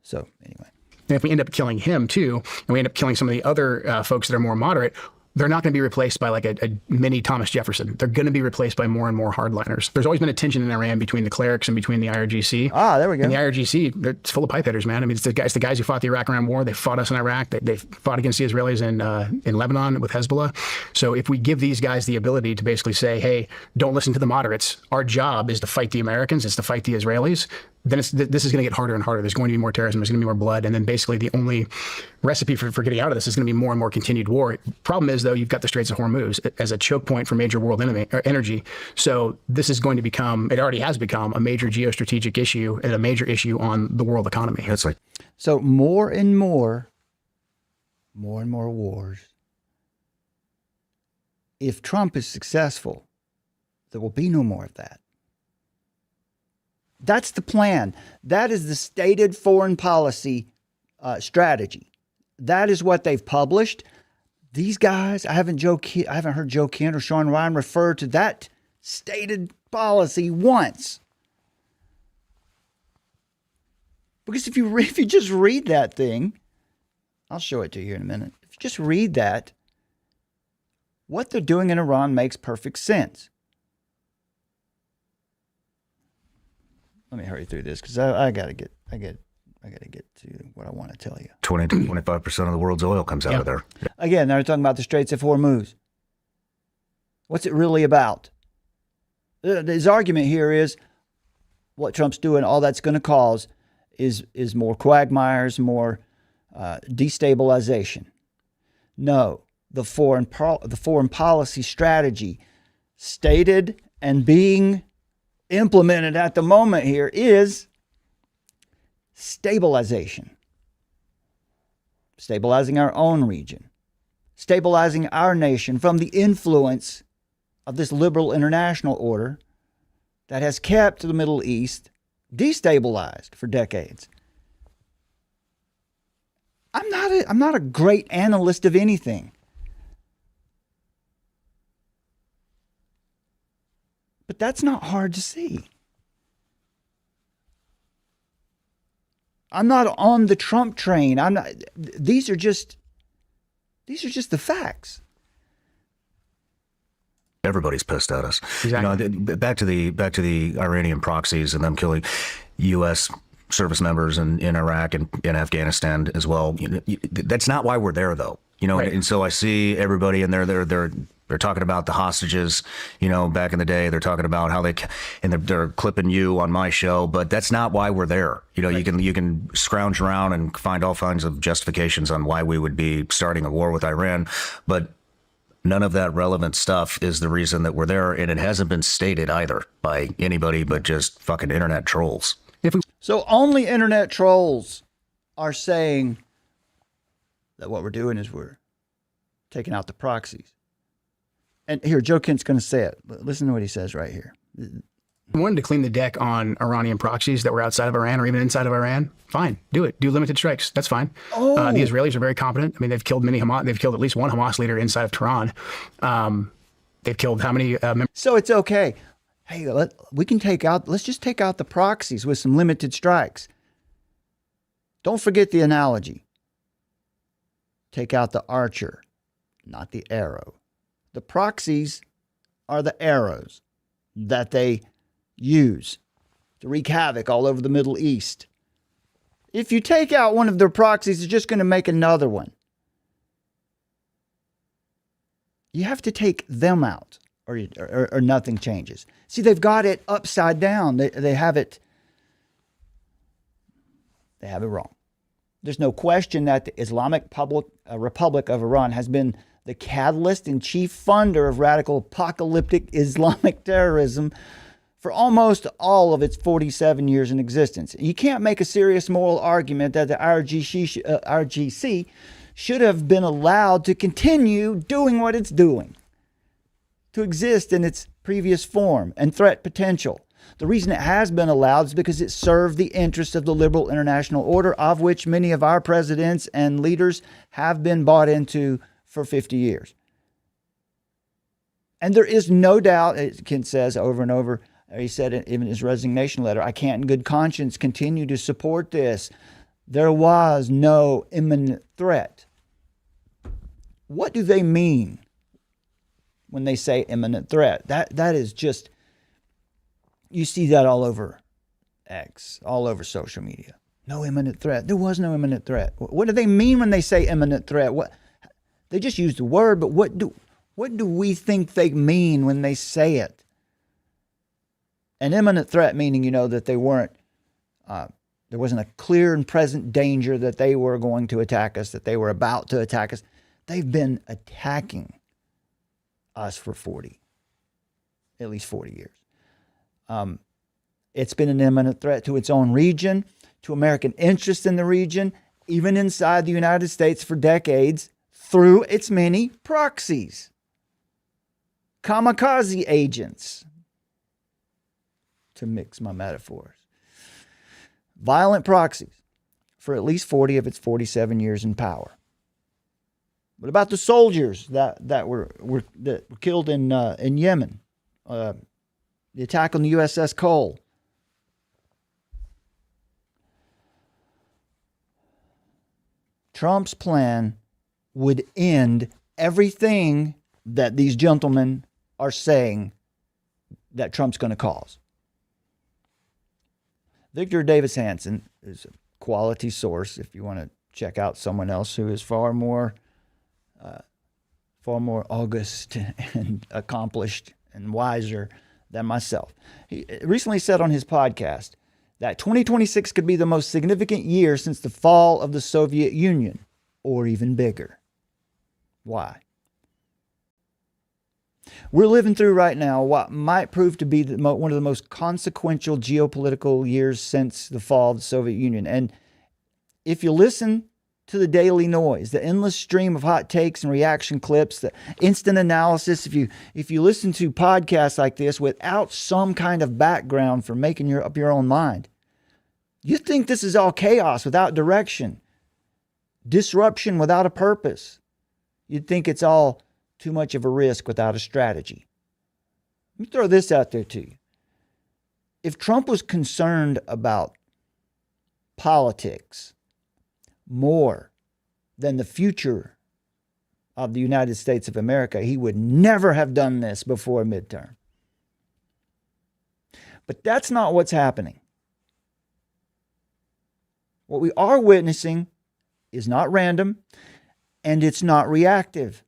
So anyway. And if we end up killing him too, and we end up killing some of the other folks that are more moderate, they're not going to be replaced by like a mini Thomas Jefferson. They're going to be replaced by more and more hardliners. There's always been a tension in Iran between the clerics and between the IRGC. Ah, there we go. And the IRGC, it's full of pipe hitters, man. I mean, it's the guys who fought the Iraq-Iran war. They fought us in Iraq. They fought against the Israelis in Lebanon with Hezbollah. So if we give these guys the ability to basically say, hey, don't listen to the moderates. Our job is to fight the Americans. It's to fight the Israelis. Then this is going to get harder and harder. There's going to be more terrorism. There's going to be more blood. And then basically the only recipe for getting out of this is going to be more and more continued war. Problem is, though, you've got the Straits of Hormuz as a choke point for major world energy. So this is going to become, it already has become, a major geostrategic issue and a major issue on the world economy. That's like, so more and more wars. If Trump is successful, there will be no more of that. That's the plan. That is the stated foreign policy strategy. That is what they've published. These guys, I haven't heard Joe Kent or Shawn Ryan refer to that stated policy once. Because if you just read that thing, I'll show it to you here in a minute. If you just read that, what they're doing in Iran makes perfect sense. Let me hurry through this because I gotta get to what I want to tell you. 20 to 25% of the world's oil comes out of there. Again, they're talking about the Straits of Hormuz. What's it really about? His argument here is what Trump's doing, all that's going to cause is more quagmires, more destabilization. No, the foreign policy strategy stated and being implemented at the moment here is stabilization. Stabilizing our own region. Stabilizing our nation from the influence of this liberal international order that has kept the Middle East destabilized for decades. I'm not a great analyst of anything. But that's not hard to see. I'm not on the Trump train. These are just the facts. Everybody's pissed at us. Exactly. You know, back to the Iranian proxies and them killing U.S. service members in Iraq and in Afghanistan as well. That's not why we're there, though. You know, Right. and so I see everybody, and they're talking about the hostages. You know, back in the day, they're talking about how they're clipping you on my show, but that's not why we're there. You know, you can scrounge around and find all kinds of justifications on why we would be starting a war with Iran, but none of that relevant stuff is the reason that we're there, and it hasn't been stated either by anybody but just fucking internet trolls. So only internet trolls are saying that what we're doing is we're taking out the proxies. And here, Joe Kent's going to say it. Listen to what he says right here. We wanted to clean the deck on Iranian proxies that were outside of Iran or even inside of Iran. Fine, do it. Do limited strikes. That's fine. The Israelis are very competent. I mean, they've killed many Hamas. They've killed at least one Hamas leader inside of Tehran. They've killed how many members? So it's okay. Hey, let's just take out the proxies with some limited strikes. Don't forget the analogy. Take out the archer, not the arrow. The proxies are the arrows that they use to wreak havoc all over the Middle East. If you take out one of their proxies, it's just going to make another one. You have to take them out or nothing changes. See, they've got it upside down. They have it wrong. There's no question that the Islamic Republic of Iran has been the catalyst and chief funder of radical apocalyptic Islamic terrorism for almost all of its 47 years in existence. You can't make a serious moral argument that the RGC should have been allowed to continue doing what it's doing, to exist in its previous form and threat potential. The reason it has been allowed is because it served the interests of the liberal international order, of which many of our presidents and leaders have been bought into for 50 years. And there is no doubt, as Kent says over and over, he said it in his resignation letter, I can't in good conscience continue to support this. There was no imminent threat. What do they mean when they say imminent threat? That is just, you see that all over X, all over social media. No imminent threat. There was no imminent threat. What do they mean when they say imminent threat? They just use the word, but what do we think they mean when they say it? An imminent threat meaning, that they weren't, there wasn't a clear and present danger that they were going to attack us, that they were about to attack us. They've been attacking us for at least 40 years. It's been an imminent threat to its own region, to American interests in the region, even inside the United States for decades, through its many proxies, kamikaze agents, to mix my metaphors. Violent proxies for at least 40 of its 47 years in power. What about the soldiers that were killed in Yemen? The attack on the USS Cole. Trump's plan would end everything that these gentlemen are saying that Trump's going to cause. Victor Davis Hanson is a quality source if you want to check out someone else who is far more august and accomplished and wiser than myself. He recently said on his podcast that 2026 could be the most significant year since the fall of the Soviet Union, or even bigger. Why? We're living through right now what might prove to be one of the most consequential geopolitical years since the fall of the Soviet Union. And if you listen to the daily noise, the endless stream of hot takes and reaction clips, the instant analysis, if you listen to podcasts like this without some kind of background for making up your own mind, you think this is all chaos without direction, disruption without a purpose. You'd think it's all too much of a risk without a strategy. Let me throw this out there to you. If Trump was concerned about politics more than the future of the United States of America, he would never have done this before midterm. But that's not what's happening. What we are witnessing is not random. And it's not reactive.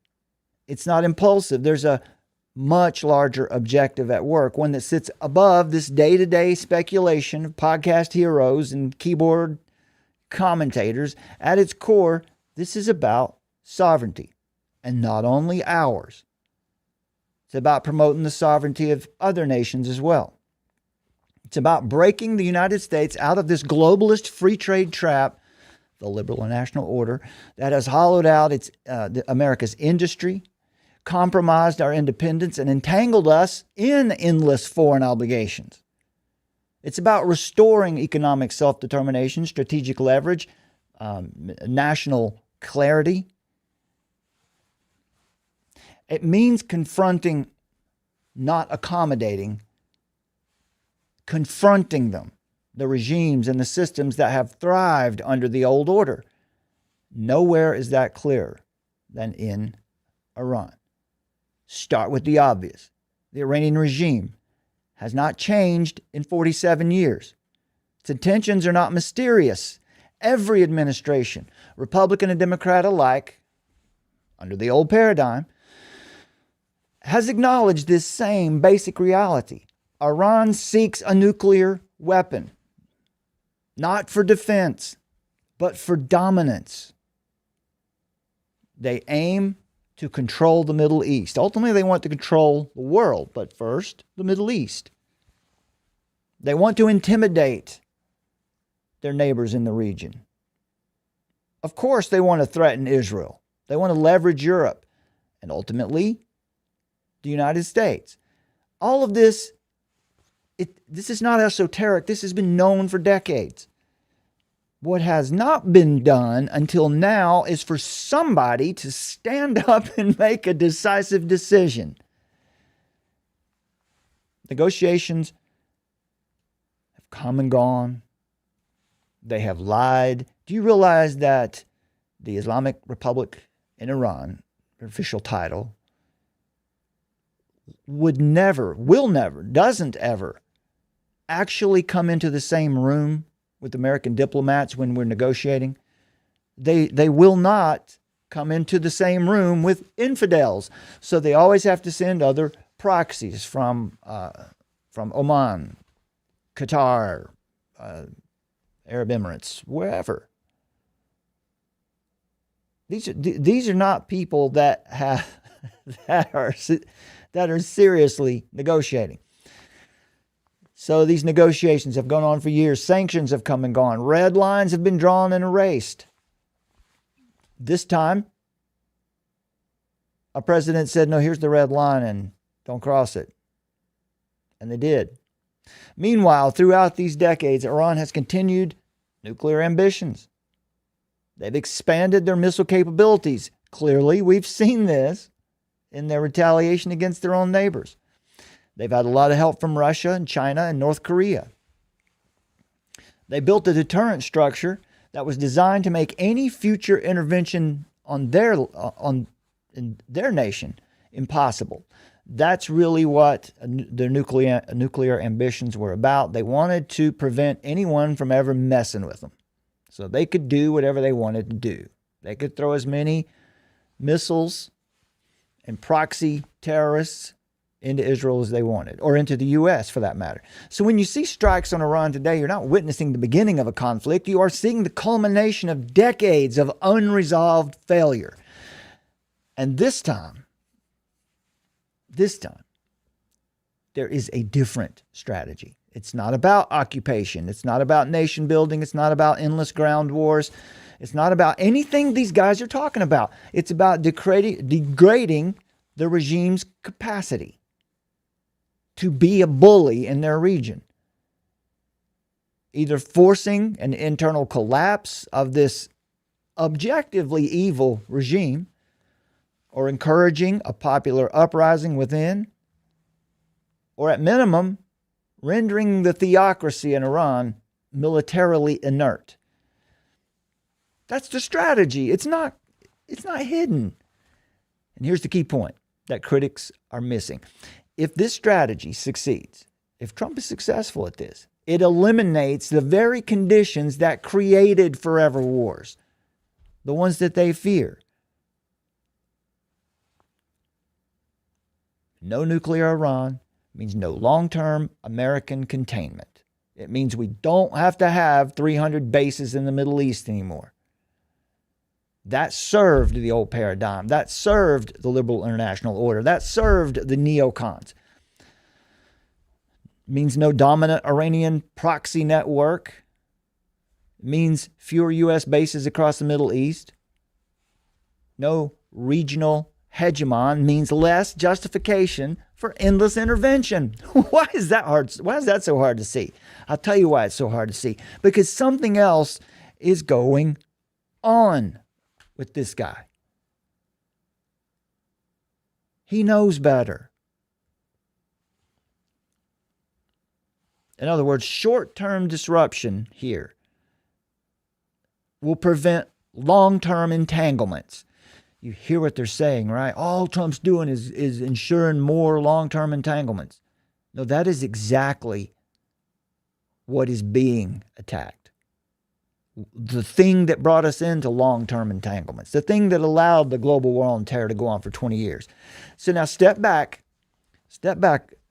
It's not impulsive. There's a much larger objective at work, one that sits above this day-to-day speculation of podcast heroes and keyboard commentators. At its core, this is about sovereignty, and not only ours. It's about promoting the sovereignty of other nations as well. It's about breaking the United States out of this globalist free trade trap, the liberal and national order, that has hollowed out America's industry, compromised our independence, and entangled us in endless foreign obligations. It's about restoring economic self-determination, strategic leverage, national clarity. It means confronting, not accommodating, confronting them, the regimes and the systems that have thrived under the old order. Nowhere is that clearer than in Iran. Start with the obvious. The Iranian regime has not changed in 47 years. Its intentions are not mysterious. Every administration, Republican and Democrat alike, under the old paradigm, has acknowledged this same basic reality. Iran seeks a nuclear weapon, not for defense, but for dominance. They aim to control the Middle East. Ultimately, they want to control the world, but first, the Middle East. They want to intimidate their neighbors in the region. Of course, they want to threaten Israel. They want to leverage Europe and ultimately the United States. All of this, this is not esoteric. This has been known for decades. What has not been done until now is for somebody to stand up and make a decisive decision. Negotiations have come and gone. They have lied. Do you realize that the Islamic Republic in Iran, their official title, would never, will never, doesn't ever actually come into the same room with American diplomats when we're negotiating? They will not come into the same room with infidels. So they always have to send other proxies from Oman, Qatar, Arab Emirates, wherever. These are not people that have that are seriously negotiating. So these negotiations have gone on for years. Sanctions have come and gone. Red lines have been drawn and erased. This time, a president said, no, here's the red line and don't cross it. And they did. Meanwhile, throughout these decades, Iran has continued nuclear ambitions. They've expanded their missile capabilities. Clearly, we've seen this in their retaliation against their own neighbors. They've had a lot of help from Russia and China and North Korea. They built a deterrent structure that was designed to make any future intervention in their nation impossible. That's really what their nuclear ambitions were about. They wanted to prevent anyone from ever messing with them. So they could do whatever they wanted to do. They could throw as many missiles and proxy terrorists into Israel as they wanted, or into the U.S. for that matter. So when you see strikes on Iran today, you're not witnessing the beginning of a conflict. You are seeing the culmination of decades of unresolved failure. And this time, there is a different strategy. It's not about occupation. It's not about nation building. It's not about endless ground wars. It's not about anything these guys are talking about. It's about degrading the regime's capacity to be a bully in their region. Either forcing an internal collapse of this objectively evil regime or encouraging a popular uprising within, or at minimum, rendering the theocracy in Iran militarily inert. That's the strategy. It's not hidden. And here's the key point that critics are missing. If this strategy succeeds, if Trump is successful at this, it eliminates the very conditions that created forever wars, the ones that they fear. No nuclear Iran means no long-term American containment. It means we don't have to have 300 bases in the Middle East anymore. That served the old paradigm. That served the liberal international order. That served the neocons. It means no dominant Iranian proxy network. It means fewer U.S. bases across the Middle East. No regional hegemon means less justification for endless intervention. Why is that hard? Why is that so hard to see? I'll tell you why it's so hard to see. Because something else is going on with this guy. He knows better. In other words, short-term disruption here will prevent long-term entanglements. You hear what they're saying, right? All Trump's doing is ensuring more long-term entanglements. No, that is exactly what is being attacked. The thing that brought us into long-term entanglements, the thing that allowed the global war on terror to go on for 20 years. So now step back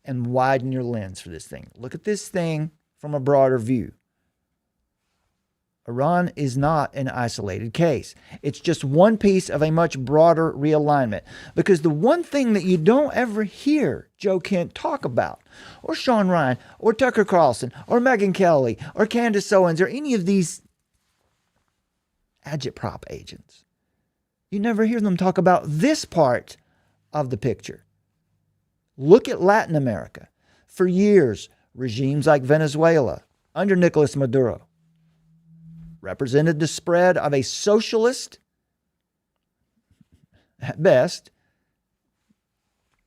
and widen your lens for this thing. Look at this thing from a broader view. Iran is not an isolated case. It's just one piece of a much broader realignment. Because the one thing that you don't ever hear Joe Kent talk about, or Shawn Ryan, or Tucker Carlson, or Megyn Kelly, or Candace Owens, or any of these agitprop agents, you never hear them talk about this part of the picture. Look at Latin America. For years, regimes like Venezuela, under Nicolas Maduro, represented the spread of a socialist, at best,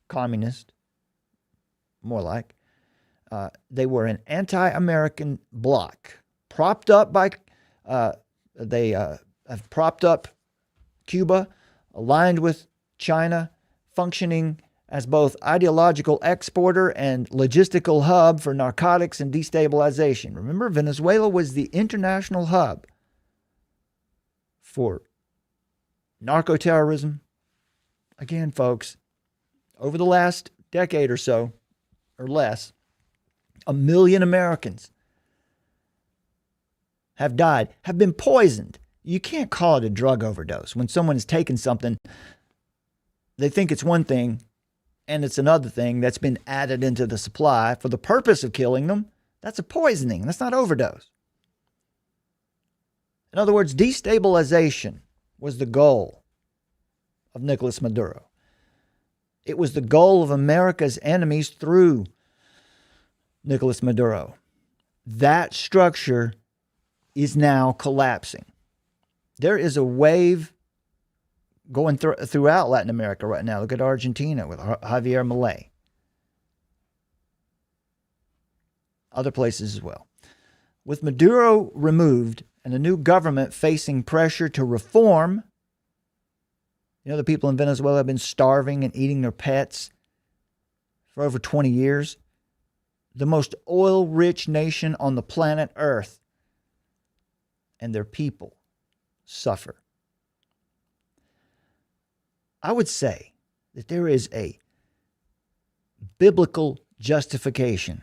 communist, more like. They were an anti-American bloc, propped up by, they have propped up Cuba, aligned with China, functioning as both ideological exporter and logistical hub for narcotics and destabilization. Remember, Venezuela was the international hub for narco-terrorism. Again, folks, over the last decade or so, or less, 1 million Americans have died, have been poisoned. You can't call it a drug overdose. When someone has taken something, they think it's one thing, and it's another thing that's been added into the supply for the purpose of killing them. That's a poisoning. That's not overdose. In other words, destabilization was the goal of Nicolas Maduro. It was the goal of America's enemies through Nicolas Maduro. That structure is now collapsing. There is a wave going throughout Latin America right now. Look at Argentina with Javier Milei. Other places as well. With Maduro removed and a new government facing pressure to reform, the people in Venezuela have been starving and eating their pets for over 20 years. The most oil-rich nation on the planet Earth, and their people suffer. I would say that there is a biblical justification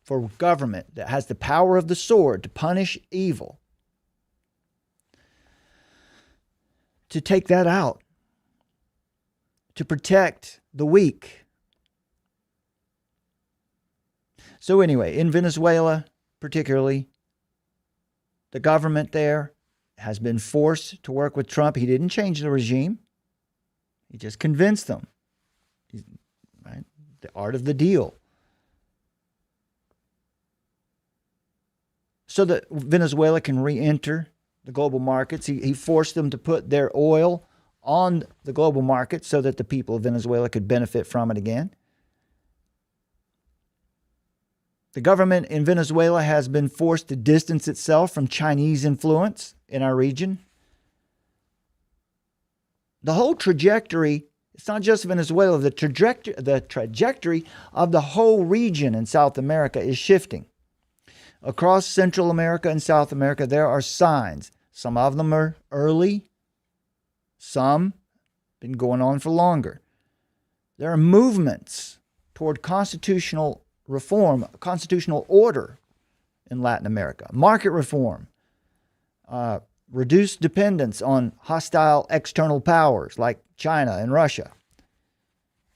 for government that has the power of the sword to punish evil, to take that out, to protect the weak. So anyway, in Venezuela particularly, the government there has been forced to work with Trump. He didn't change the regime. He just convinced them. Right? The art of the deal. So that Venezuela can re-enter the global markets. He forced them to put their oil on the global market so that the people of Venezuela could benefit from it again. The government in Venezuela has been forced to distance itself from Chinese influence in our region. The whole trajectory, it's not just Venezuela, the trajectory of the whole region in South America is shifting. Across Central America and South America, there are signs. Some of them are early, some been going on for longer. There are movements toward constitutional reform, constitutional order in Latin America, market reform, reduced dependence on hostile external powers like China and Russia.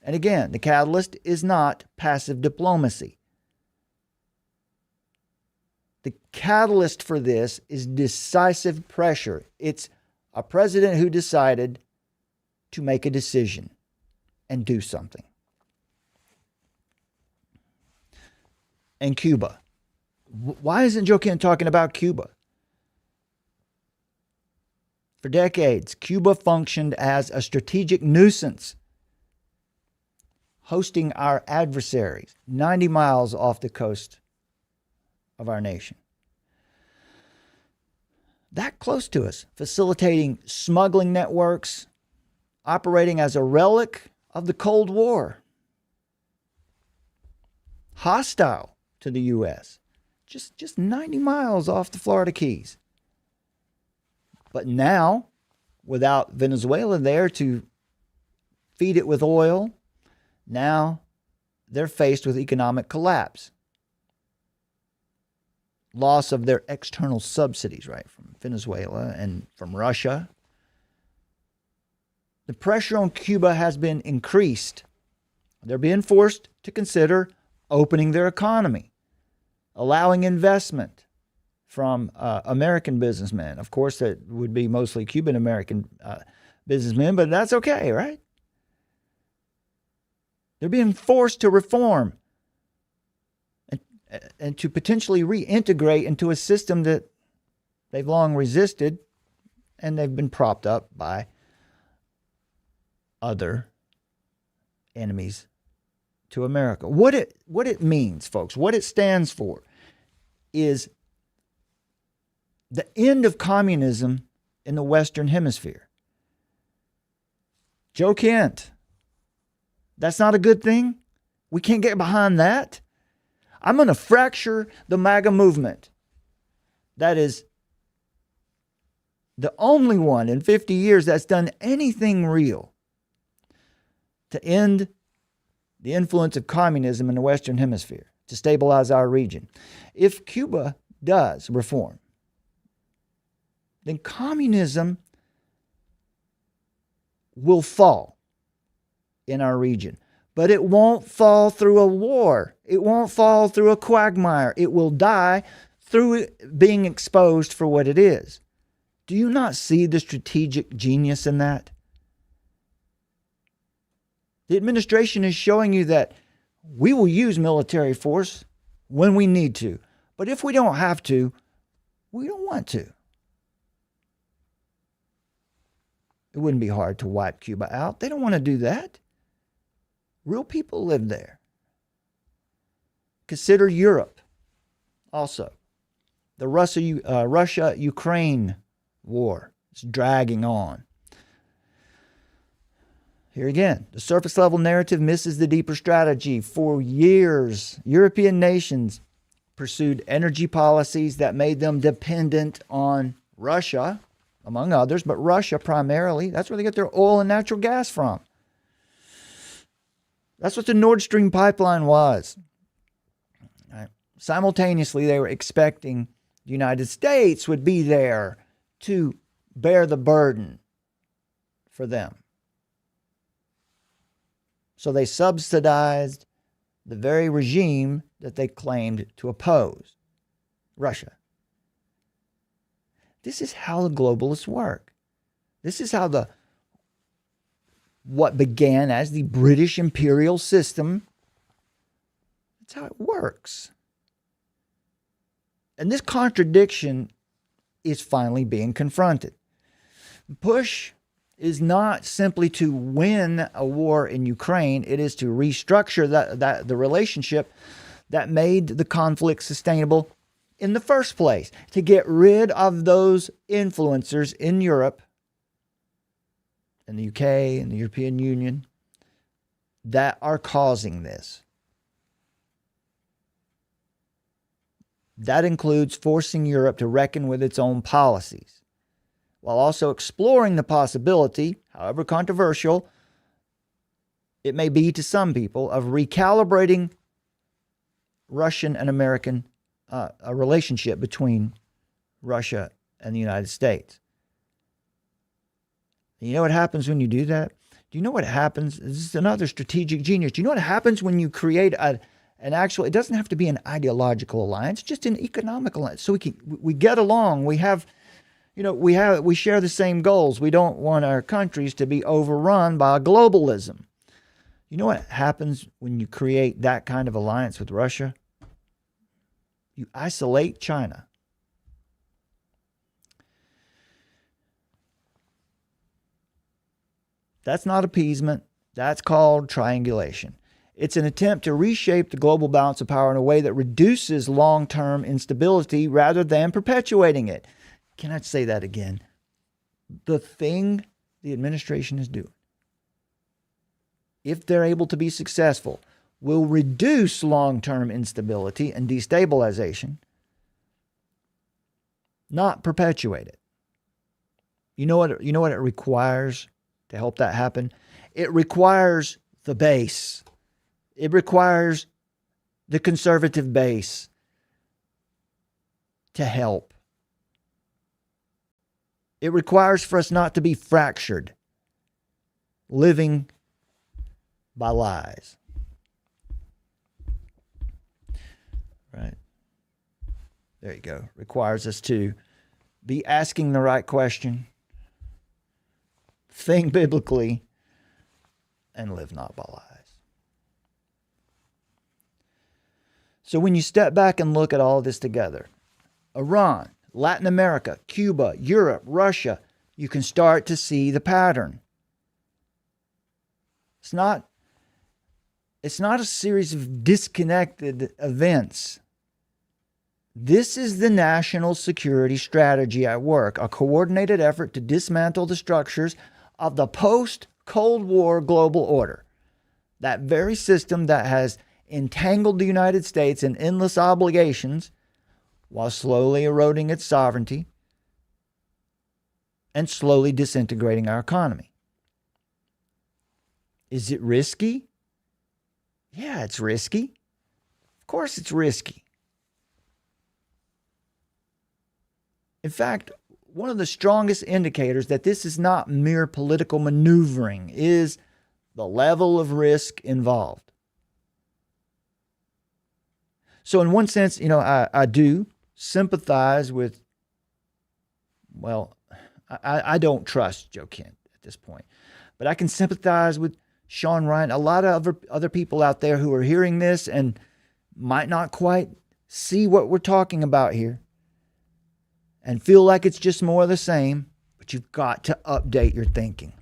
And again, the catalyst is not passive diplomacy. The catalyst for this is decisive pressure. It's a president who decided to make a decision and do something. And Cuba. Why isn't Joe Kent talking about Cuba? For decades, Cuba functioned as a strategic nuisance, hosting our adversaries 90 miles off the coast of our nation. That close to us, facilitating smuggling networks, operating as a relic of the Cold War. Hostile to the U.S., just 90 miles off the Florida Keys. But now, without Venezuela there to feed it with oil, now they're faced with economic collapse. Loss of their external subsidies, right, from Venezuela and from Russia. The pressure on Cuba has been increased. They're being forced to consider opening their economy, allowing investment from American businessmen. Of course, that would be mostly Cuban-American businessmen, but that's okay, right? They're being forced to reform and to potentially reintegrate into a system that they've long resisted, and they've been propped up by other enemies to America. What it means, folks, what it stands for is the end of communism in the Western Hemisphere. Joe Kent, that's not a good thing? We can't get behind that? I'm going to fracture the MAGA movement. That is the only one in 50 years that's done anything real to end the influence of communism in the Western Hemisphere, to stabilize our region. If Cuba does reform, then communism will fall in our region. But it won't fall through a war. It won't fall through a quagmire. It will die through being exposed for what it is. Do you not see the strategic genius in that? The administration is showing you that we will use military force when we need to. But if we don't have to, we don't want to. It wouldn't be hard to wipe Cuba out. They don't want to do that. Real people live there. Consider Europe also. The Russia-Ukraine war is dragging on. Here again, the surface level narrative misses the deeper strategy. For years, European nations pursued energy policies that made them dependent on Russia, among others, but Russia primarily. That's where they get their oil and natural gas from. That's what the Nord Stream pipeline was. Right. Simultaneously, they were expecting the United States would be there to bear the burden for them. So they subsidized the very regime that they claimed to oppose, Russia. This is how the globalists work. This is how what began as the British imperial system, that's how it works. And this contradiction is finally being confronted. Push is not simply to win a war in Ukraine. It is to restructure the relationship that made the conflict sustainable in the first place, to get rid of those influencers in Europe, in the UK, and the European Union, that are causing this. That includes forcing Europe to reckon with its own policies, while also exploring the possibility, however controversial, it may be to some people, of recalibrating Russian and American a relationship between Russia and the United States. You know what happens when you do that? Do you know what happens? This is another strategic genius. Do you know what happens when you create an actual, it doesn't have to be an ideological alliance, just an economic alliance. So we get along. We have, we share the same goals. We don't want our countries to be overrun by globalism. You know what happens when you create that kind of alliance with Russia? You isolate China. That's not appeasement. That's called triangulation. It's an attempt to reshape the global balance of power in a way that reduces long-term instability rather than perpetuating it. Can I say that again? The thing the administration is doing, if they're able to be successful, will reduce long-term instability and destabilization, not perpetuate it. You know what it requires to help that happen? It requires the base. It requires the conservative base to help. It requires for us not to be fractured, living by lies. Right? There you go. Requires us to be asking the right question, think biblically, and live not by lies. So when you step back and look at all of this together, Iran, Latin America, Cuba, Europe, Russia, you can start to see the pattern. It's not a series of disconnected events. This is the national security strategy at work, a coordinated effort to dismantle the structures of the post-Cold War global order. That very system that has entangled the United States in endless obligations while slowly eroding its sovereignty and slowly disintegrating our economy. Is it risky? Yeah, it's risky. Of course it's risky. In fact, one of the strongest indicators that this is not mere political maneuvering is the level of risk involved. So in one sense, I do sympathize with, I don't trust Joe Kent at this point, but I can sympathize with Shawn Ryan, a lot of other people out there who are hearing this and might not quite see what we're talking about here and feel like it's just more of the same, but you've got to update your thinking.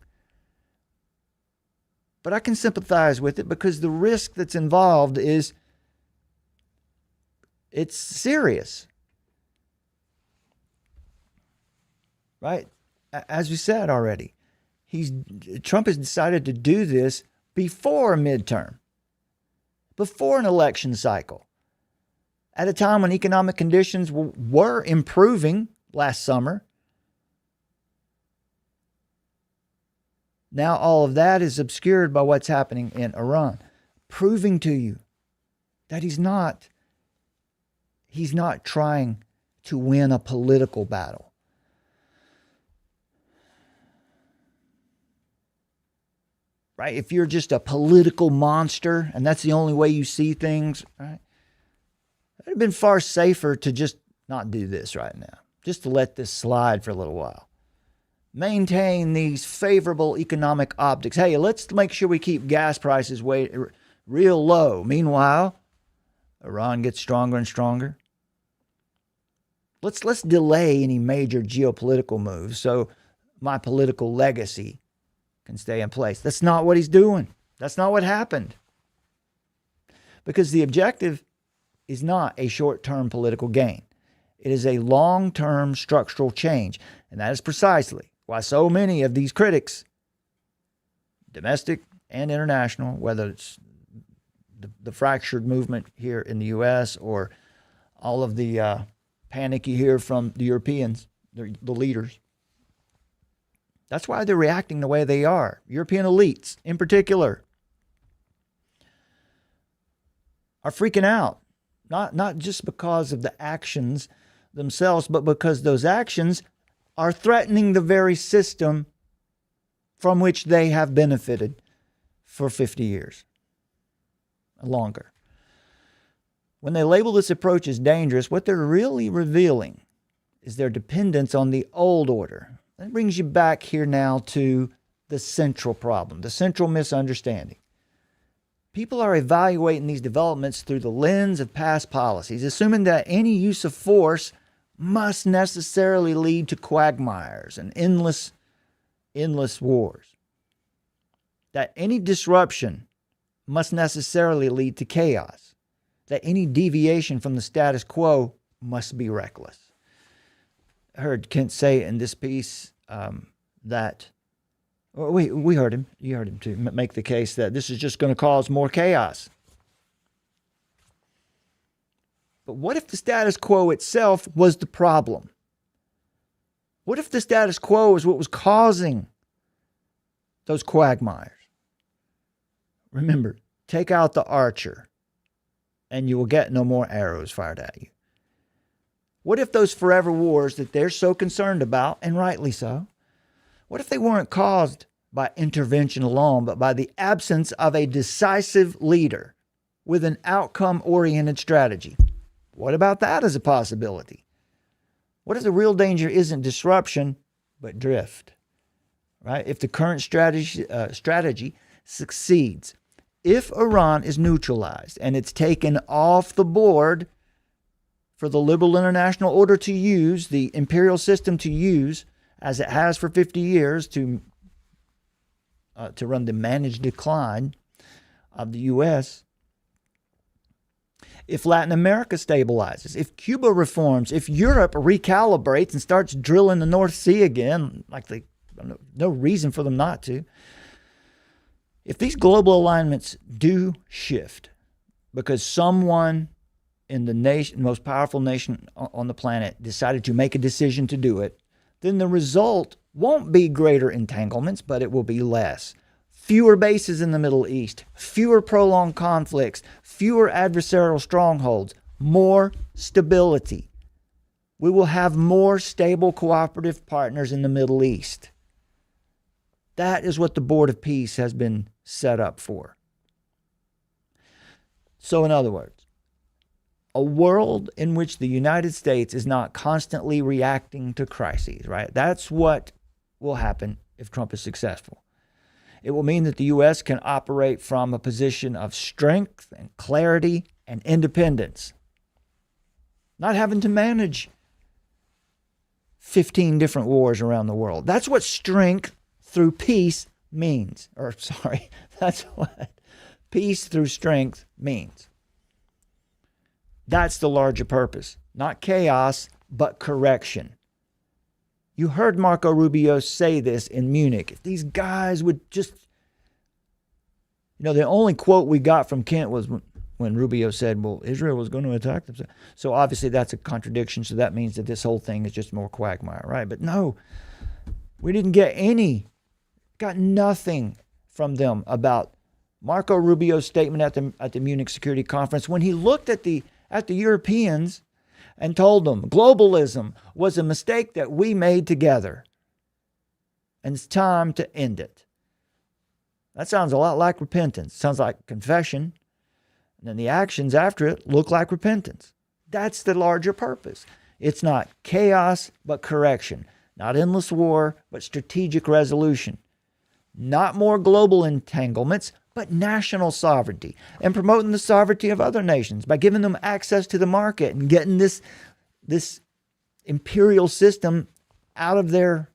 But I can sympathize with it because the risk that's involved it's serious. Right? As we said already, Trump has decided to do this before a midterm, before an election cycle, at a time when economic conditions were improving last summer. Now all of that is obscured by what's happening in Iran, proving to you that he's not trying to win a political battle. Right? If you're just a political monster and that's the only way you see things, right? It would have been far safer to just not do this right now, just to let this slide for a little while. Maintain these favorable economic optics. Hey, let's make sure we keep gas prices real low. Meanwhile, Iran gets stronger and stronger. Let's delay any major geopolitical moves so my political legacy can stay in place. That's not what he's doing. That's not what happened. Because the objective is not a short-term political gain. It is a long-term structural change. And that is precisely why so many of these critics, domestic and international, whether it's the fractured movement here in the U.S. or all of the panic you hear from the Europeans, the leaders, that's why they're reacting the way they are. European elites in particular. are freaking out. Not just because of the actions themselves, but because those actions are threatening the very system from which they have benefited for 50 years, longer. When they label this approach as dangerous, what they're really revealing is their dependence on the old order. That brings you back here now to the central problem, the central misunderstanding. People are evaluating these developments through the lens of past policies, assuming that any use of force must necessarily lead to quagmires and endless wars. That any disruption must necessarily lead to chaos. That any deviation from the status quo must be reckless. I heard Kent say in this piece that, well, we heard him, you heard him too, make the case that this is just going to cause more chaos. But what if the status quo itself was the problem? What if the status quo is what was causing those quagmires? Remember, take out the archer and you will get no more arrows fired at you. What if those forever wars that they're so concerned about, and rightly so, what if they weren't caused by intervention alone, but by the absence of a decisive leader with an outcome-oriented strategy? What about that as a possibility? What if the real danger isn't disruption, but drift? Right? If the current strategy succeeds, if Iran is neutralized and it's taken off the board for the liberal international order to use, the imperial system to use, as it has for 50 years to run the managed decline of the U.S., if Latin America stabilizes, if Cuba reforms, if Europe recalibrates and starts drilling the North Sea again, like no reason for them not to, if these global alignments do shift because someone in the nation, most powerful nation on the planet, decided to make a decision to do it, then the result won't be greater entanglements, but it will be less. Fewer bases in the Middle East, fewer prolonged conflicts, fewer adversarial strongholds, more stability. We will have more stable cooperative partners in the Middle East. That is what the Board of Peace has been set up for. So in other words, a world in which the United States is not constantly reacting to crises, right? That's what will happen if Trump is successful. It will mean that the U.S. can operate from a position of strength and clarity and independence, not having to manage 15 different wars around the world. That's what strength through peace means. That's what peace through strength means. That's the larger purpose. Not chaos, but correction. You heard Marco Rubio say this in Munich. If these guys would just... the only quote we got from Kent was when Rubio said, well, Israel was going to attack them. So obviously that's a contradiction. So that means that this whole thing is just more quagmire, right? But no, we didn't got nothing from them about Marco Rubio's statement at the Munich Security Conference when he looked at the Europeans and told them globalism was a mistake that we made together, and it's time to end it. That sounds a lot like repentance. Sounds like confession, and then the actions after it look like repentance. That's the larger purpose. It's not chaos, but correction. Not endless war, but strategic resolution. Not more global entanglements, but national sovereignty, and promoting the sovereignty of other nations by giving them access to the market and getting this imperial system out of their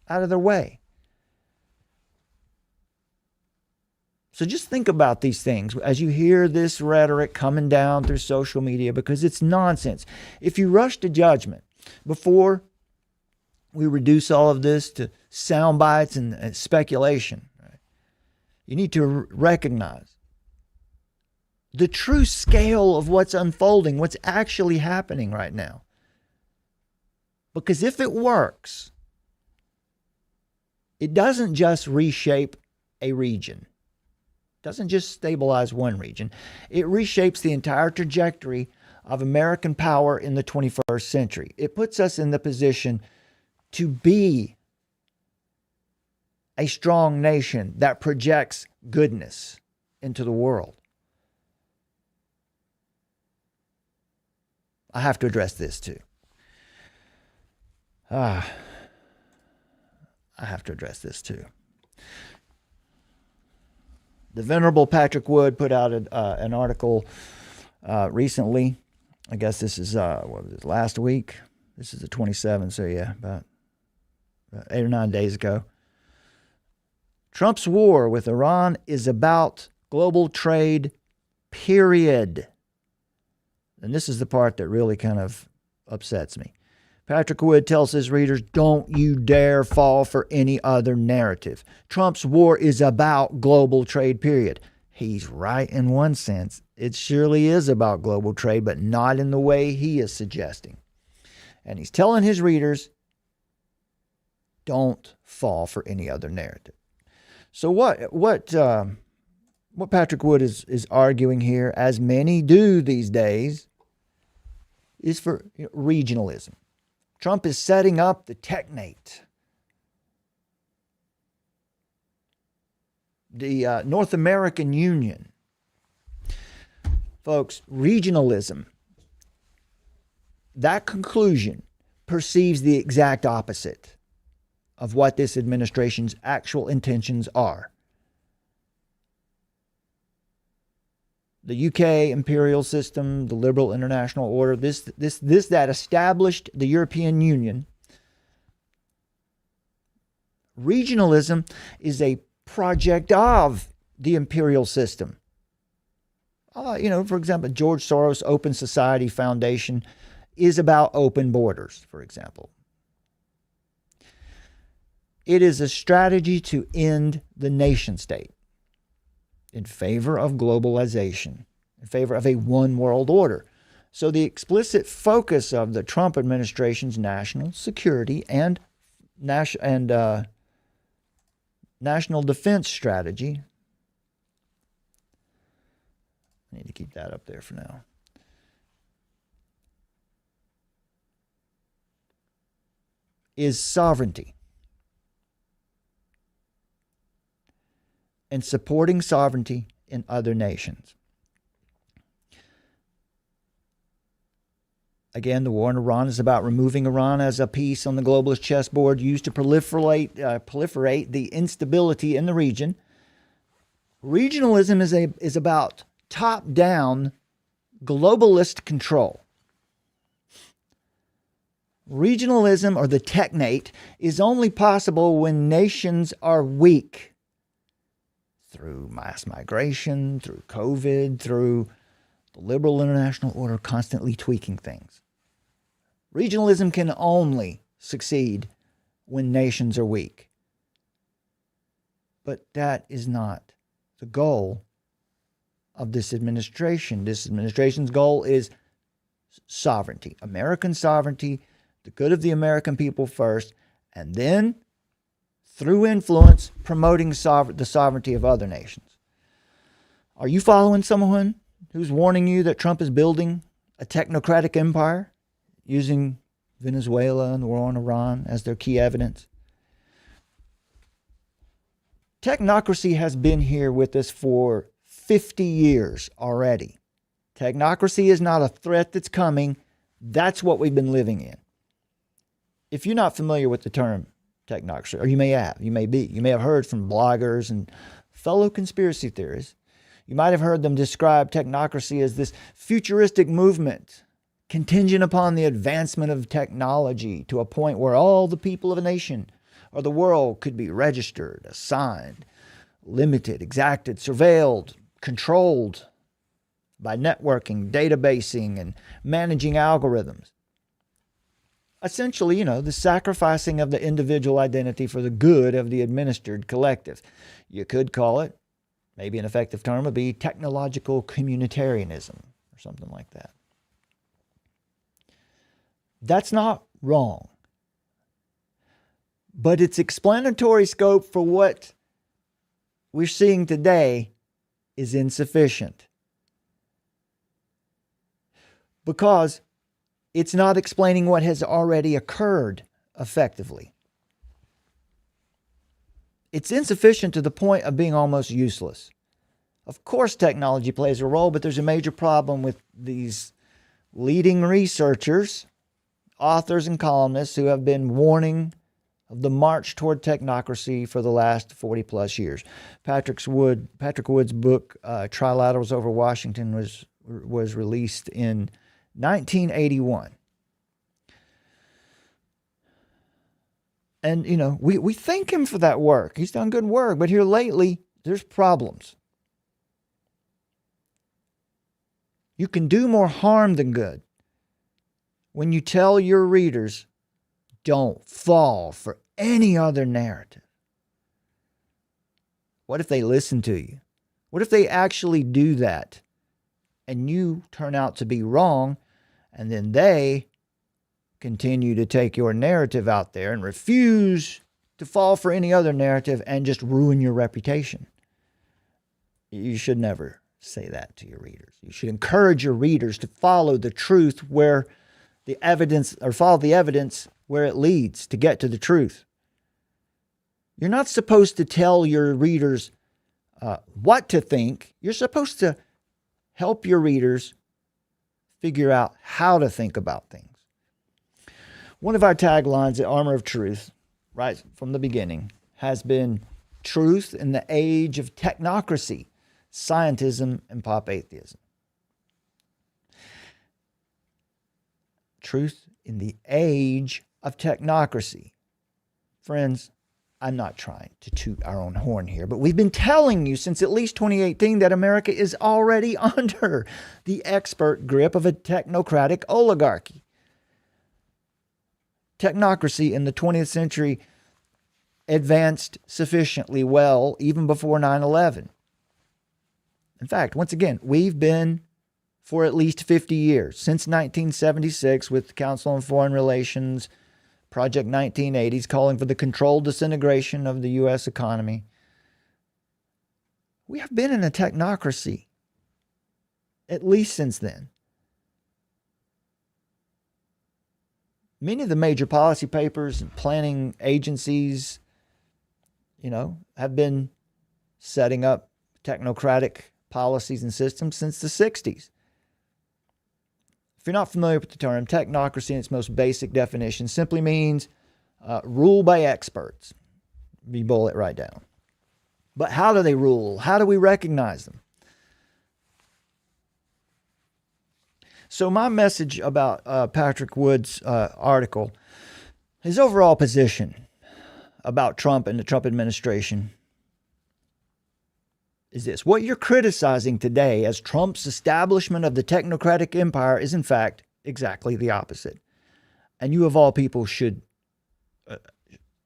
way. So just think about these things as you hear this rhetoric coming down through social media, because it's nonsense. If you rush to judgment before we reduce all of this to sound bites and speculation, you need to recognize the true scale of what's unfolding, what's actually happening right now. Because if it works, it doesn't just reshape a region. doesn't just stabilize one region. It reshapes the entire trajectory of American power in the 21st century. It puts us in the position to be a strong nation that projects goodness into the world. I have to address this too. I have to address this too. The Venerable Patrick Wood put out an article recently. I guess this is, last week? This is the 27th, so yeah, about 8 or 9 days ago. Trump's war with Iran is about global trade, period. And this is the part that really kind of upsets me. Patrick Wood tells his readers, don't you dare fall for any other narrative. Trump's war is about global trade, period. He's right in one sense. It surely is about global trade, but not in the way he is suggesting. And he's telling his readers, don't fall for any other narrative. So what Patrick Wood is arguing here, as many do these days, is for regionalism. Trump is setting up the technate, the North American Union. Folks, regionalism, that conclusion perceives the exact opposite of what this administration's actual intentions are. The UK imperial system, the liberal international order, this that established the European Union. Regionalism is a project of the imperial system. For example, George Soros' Open Society Foundation is about open borders, for example. It is a strategy to end the nation state in favor of globalization, in favor of a one world order. So the explicit focus of the Trump administration's national security and national defense strategy, I need to keep that up there for now, is sovereignty. And supporting sovereignty in other nations. Again, the war in Iran is about removing Iran as a piece on the globalist chessboard used to proliferate the instability in the region. Regionalism is about top-down globalist control. Regionalism, or the technate, is only possible when nations are weak. Through mass migration, through COVID, through the liberal international order constantly tweaking things. Regionalism can only succeed when nations are weak. But that is not the goal of this administration. This administration's goal is sovereignty, American sovereignty, the good of the American people first, and then through influence, promoting the sovereignty of other nations. Are you following someone who's warning you that Trump is building a technocratic empire using Venezuela and the war on Iran as their key evidence? Technocracy has been here with us for 50 years already. Technocracy is not a threat that's coming. That's what we've been living in. If you're not familiar with the term technocracy, or you may have heard from bloggers and fellow conspiracy theorists. You might have heard them describe technocracy as this futuristic movement contingent upon the advancement of technology to a point where all the people of a nation or the world could be registered, assigned, limited, exacted, surveilled, controlled by networking, databasing, and managing algorithms. Essentially, the sacrificing of the individual identity for the good of the administered collective. You could call it, maybe an effective term would be technological communitarianism or something like that. That's not wrong. But its explanatory scope for what we're seeing today is insufficient because it's not explaining what has already occurred effectively. It's insufficient to the point of being almost useless. Of course, technology plays a role, but there's a major problem with these leading researchers, authors, and columnists who have been warning of the march toward technocracy for the last 40 plus years. Patrick Wood's book, Trilaterals Over Washington, was released in 1981. And, you know, we thank him for that work. He's done good work, but here lately, there's problems. You can do more harm than good when you tell your readers, don't fall for any other narrative. What if they listen to you? What if they actually do that and you turn out to be wrong, and then they continue to take your narrative out there and refuse to fall for any other narrative and just ruin your reputation? You should never say that to your readers. You should encourage your readers to follow the truth where the evidence, or follow the evidence where it leads to get to the truth. You're not supposed to tell your readers what to think. You're supposed to help your readers figure out how to think about things. One of our taglines at Armor of Truth, right from the beginning, has been truth in the age of technocracy, scientism, and pop atheism. Truth in the age of technocracy. Friends, I'm not trying to toot our own horn here, but we've been telling you since at least 2018 that America is already under the expert grip of a technocratic oligarchy. Technocracy in the 20th century advanced sufficiently well even before 9/11. In fact, once again, we've been for at least 50 years, since 1976 with the Council on Foreign Relations, Project 1980s, calling for the controlled disintegration of the U.S. economy. We have been in a technocracy, at least since then. Many of the major policy papers and planning agencies, have been setting up technocratic policies and systems since the 60s. If you're not familiar with the term, technocracy in its most basic definition simply means rule by experts. You boil it right down. But how do they rule? How do we recognize them? So my message about Patrick Wood's article, his overall position about Trump and the Trump administration is this. What you're criticizing today as Trump's establishment of the technocratic empire is in fact exactly the opposite. And you of all people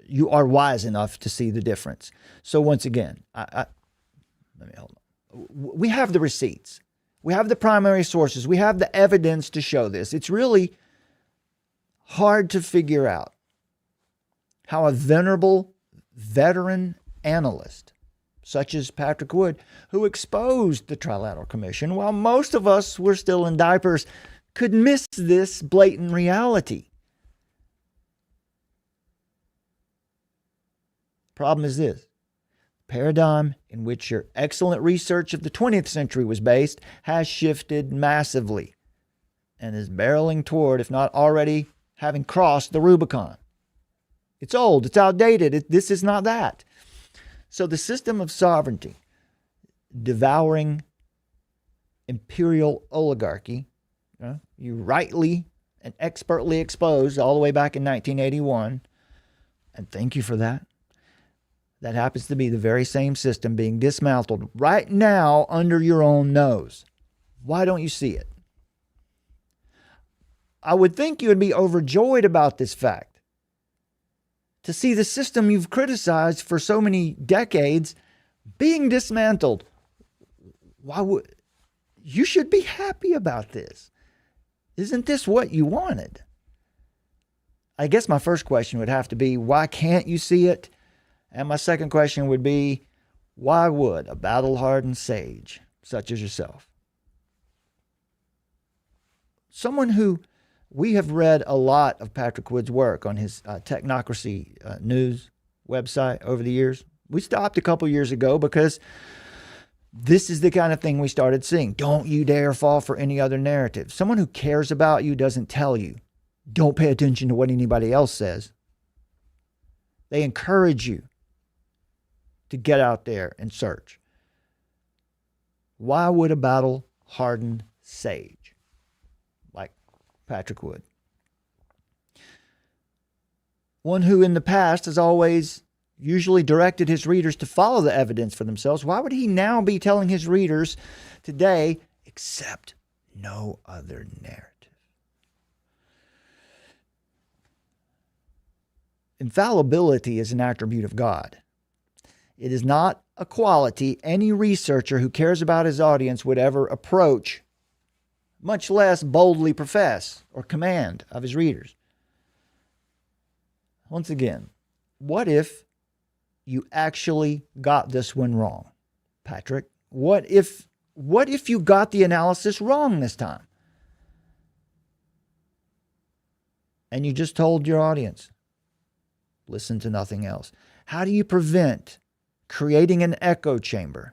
you are wise enough to see the difference. So once again, let me hold on. We have the receipts. We have the primary sources. We have the evidence to show this. It's really hard to figure out how a venerable veteran analyst such as Patrick Wood, who exposed the Trilateral Commission while most of us were still in diapers, could miss this blatant reality. Problem is this. Paradigm in which your excellent research of the 20th century was based has shifted massively and is barreling toward, if not already having crossed the Rubicon. It's old. It's outdated. This is not that. So the system of sovereignty, devouring imperial oligarchy, you rightly and expertly exposed all the way back in 1981, and thank you for that. That happens to be the very same system being dismantled right now under your own nose. Why don't you see it? I would think you would be overjoyed about this fact. To see the system you've criticized for so many decades being dismantled. You should be happy about this. Isn't this what you wanted? I guess my first question would have to be, why can't you see it? And my second question would be, Why would a battle-hardened sage such as yourself, someone who we have read a lot of Patrick Wood's work on his Technocracy news website over the years. We stopped a couple years ago because this is the kind of thing we started seeing. Don't you dare fall for any other narrative. Someone who cares about you doesn't tell you. Don't pay attention to what anybody else says. They encourage you to get out there and search. Why would a battle-hardened sage like Patrick Wood, one who in the past has always usually directed his readers to follow the evidence for themselves, why would he now be telling his readers today, accept no other narrative? Infallibility is an attribute of God. It is not a quality any researcher who cares about his audience would ever approach, much less boldly profess or command of his readers. Once again, what if you actually got this one wrong, Patrick? What if you got the analysis wrong this time? And you just told your audience, listen to nothing else. How do you prevent creating an echo chamber?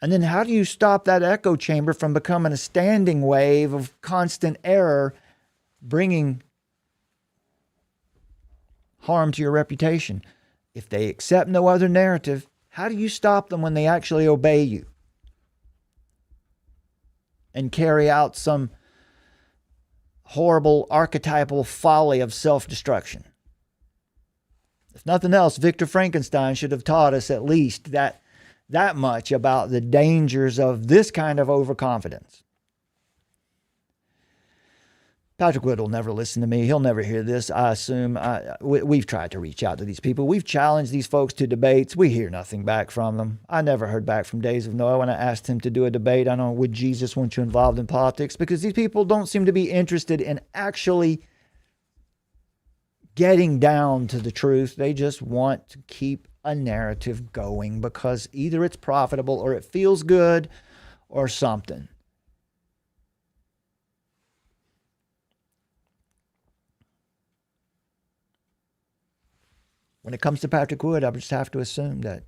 And then how do you stop that echo chamber from becoming a standing wave of constant error, bringing harm to your reputation? If they accept no other narrative, how do you stop them when they actually obey you and carry out some horrible archetypal folly of self-destruction? If nothing else, Victor Frankenstein should have taught us at least that much about the dangers of this kind of overconfidence. Patrick Wood will never listen to me. He'll never hear this, I assume. We've tried to reach out to these people. We've challenged these folks to debates. We hear nothing back from them. I never heard back from Days of Noah when I asked him to do a debate. I don't know, would Jesus want you involved in politics? Because these people don't seem to be interested in actually getting down to the truth. They just want to keep a narrative going because either it's profitable or it feels good or something. When it comes to Patrick Wood, I just have to assume that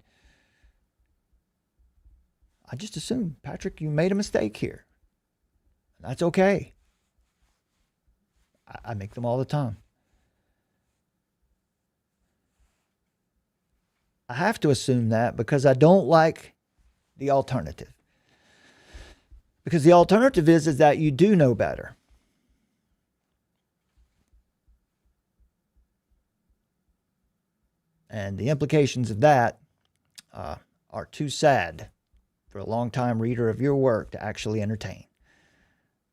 Patrick, you made a mistake here. That's okay. I make them all the time. I have to assume that because I don't like the alternative. Because the alternative is that you do know better. And the implications of that are too sad for a longtime reader of your work to actually entertain.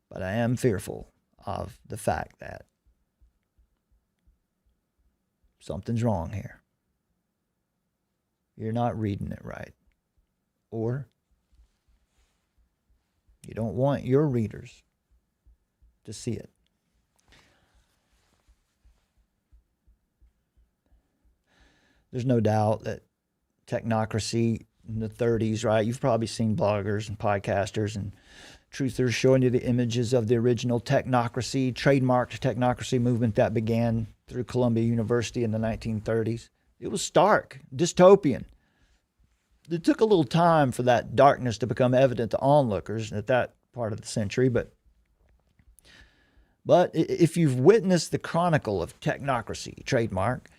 But I am fearful of the fact that something's wrong here. You're not reading it right. Or you don't want your readers to see it. There's no doubt that Technocracy in the 30s, right? You've probably seen bloggers and podcasters and truthers showing you the images of the original Technocracy, trademarked Technocracy movement that began through Columbia University in the 1930s. It was stark, dystopian. It took a little time for that darkness to become evident to onlookers at that part of the century, but if you've witnessed the chronicle of Technocracy, trademark,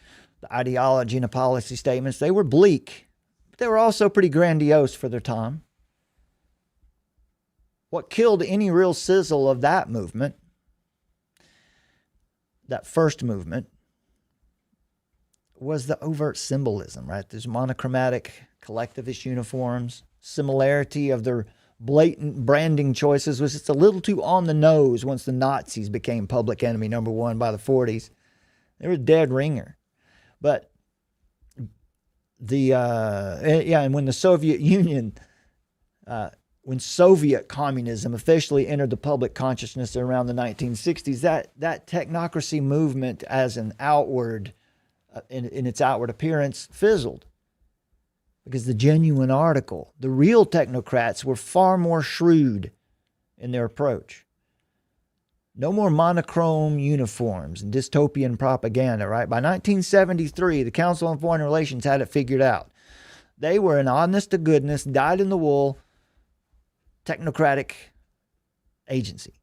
the ideology and the policy statements, they were bleak, but they were also pretty grandiose for their time. What killed any real sizzle of that movement, that first movement, was the overt symbolism, right? There's monochromatic collectivist uniforms, similarity of their blatant branding choices was just a little too on the nose once the Nazis became public enemy number one by the 40s. They were a dead ringer. But and when the Soviet Union, when Soviet communism officially entered the public consciousness around the 1960s, that Technocracy movement as an outward in its outward appearance, fizzled. Because the genuine article, the real technocrats, were far more shrewd in their approach. No more monochrome uniforms and dystopian propaganda, right? By 1973, the Council on Foreign Relations had it figured out. They were an honest-to-goodness, dyed-in-the-wool technocratic agency.